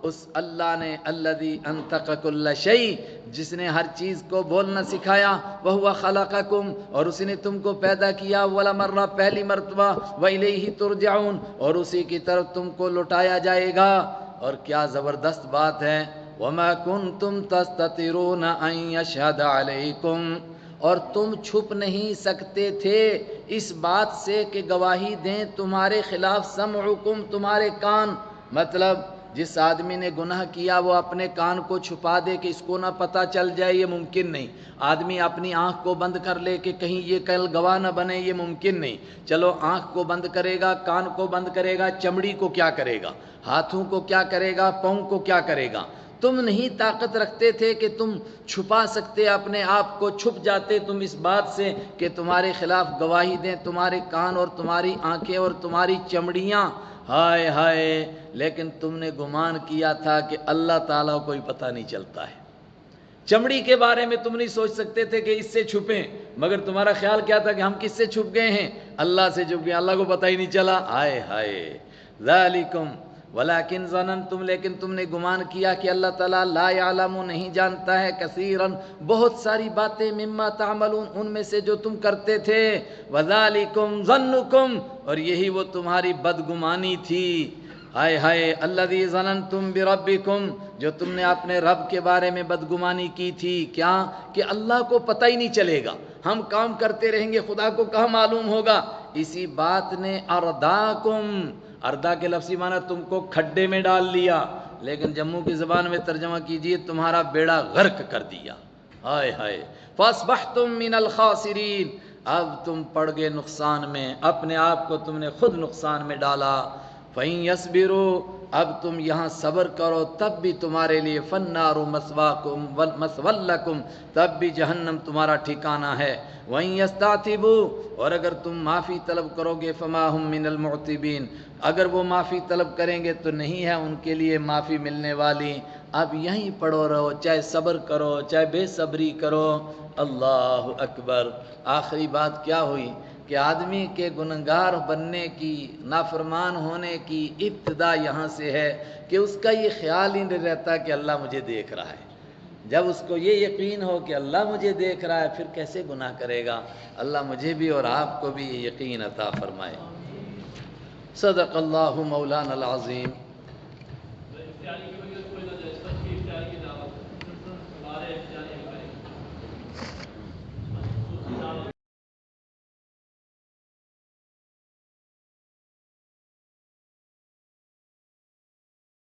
اس اللہ نے، الذی انطق کل شیء، جس نے ہر چیز کو بولنا سکھایا. وہو خلقکم، اور اسی نے تم کو پیدا کیا. اول مرہ، پہلی مرتبہ. والیہ ترجعون، اور اسی کی طرف تم کو لوٹایا جائے گا. اور کیا زبردست بات ہے. وما کنتم تستترون ان یشہد علیکم، اور تم چھپ نہیں سکتے تھے اس بات سے کہ گواہی دیں تمہارے خلاف سمعکم، تمہارے کان. مطلب جس آدمی نے گناہ کیا وہ اپنے کان کو چھپا دے کہ اس کو نہ پتہ چل جائے، یہ ممکن نہیں. آدمی اپنی آنکھ کو بند کر لے کہ کہیں یہ کل گواہ نہ بنے، یہ ممکن نہیں. چلو آنکھ کو بند کرے گا، کان کو بند کرے گا، چمڑی کو کیا کرے گا، ہاتھوں کو کیا کرے گا، پاؤں کو کیا کرے گا. تم نہیں طاقت رکھتے تھے کہ تم چھپا سکتے اپنے آپ کو، چھپ جاتے تم اس بات سے کہ تمہارے خلاف گواہی دیں تمہارے کان اور تمہاری آنکھیں اور تمہاری چمڑیاں. ہائے ہائے، لیکن تم نے گمان کیا تھا کہ اللہ تعالیٰ کو ہی پتہ نہیں چلتا ہے. چمڑی کے بارے میں تم نہیں سوچ سکتے تھے کہ اس سے چھپیں، مگر تمہارا خیال کیا تھا کہ ہم کس سے چھپ گئے ہیں؟ اللہ سے چھپ گئے، اللہ کو پتہ ہی نہیں چلا. ہائے ہائے. ذالکم ولیکن ظننتم، لیکن تم نے گمان کیا کہ اللہ تعالیٰ لا یعلم، نہیں جانتا ہے، کثیراً بہت ساری باتیں، مما تعملون، ان میں سے جو تم کرتے تھے. وذالکم ظنکم، اور یہی وہ تمہاری بدگمانی تھی. ہائے ہائے. الذی ظننتم بربکم، جو تم نے اپنے رب کے بارے میں بدگمانی کی تھی. کیا؟ کہ اللہ کو پتہ ہی نہیں چلے گا، ہم کام کرتے رہیں گے، خدا کو کہاں معلوم ہوگا. اسی بات نے ارداکم، اردا کے لفظی معنی تم کو کھڈے میں ڈال لیا، لیکن جموں کی زبان میں ترجمہ کیجئے تمہارا بیڑا غرق کر دیا. ہائے ہائے. فاصبحتم من الخاسرین، اب تم پڑ گئے نقصان میں، اپنے آپ کو تم نے خود نقصان میں ڈالا. فَإِن يَصْبِرُوا، اب تم یہاں صبر کرو تب بھی تمہارے لیے، فَالنَّارُ مَثْوًى لَكُمْ، تب بھی جہنم تمہارا ٹھکانہ ہے. وَإِن يَسْتَعْتِبُوا، اور اگر تم معافی طلب کرو گے، فَمَا هُم مِّنَ الْمُعْتِبِينَ، اگر وہ معافی طلب کریں گے تو نہیں ہے ان کے لیے معافی ملنے والی. اب یہیں پڑو رہو، چاہے صبر کرو چاہے بے صبری کرو. اللہ اکبر. آخری بات کیا ہوئی کہ آدمی کے گنہگار بننے کی، نافرمان ہونے کی ابتدا یہاں سے ہے کہ اس کا یہ خیال ہی نہیں رہتا کہ اللہ مجھے دیکھ رہا ہے. جب اس کو یہ یقین ہو کہ اللہ مجھے دیکھ رہا ہے، پھر کیسے گناہ کرے گا. اللہ مجھے بھی اور آپ کو بھی یہ یقین عطا فرمائے. صدق اللہ مولانا العظیم.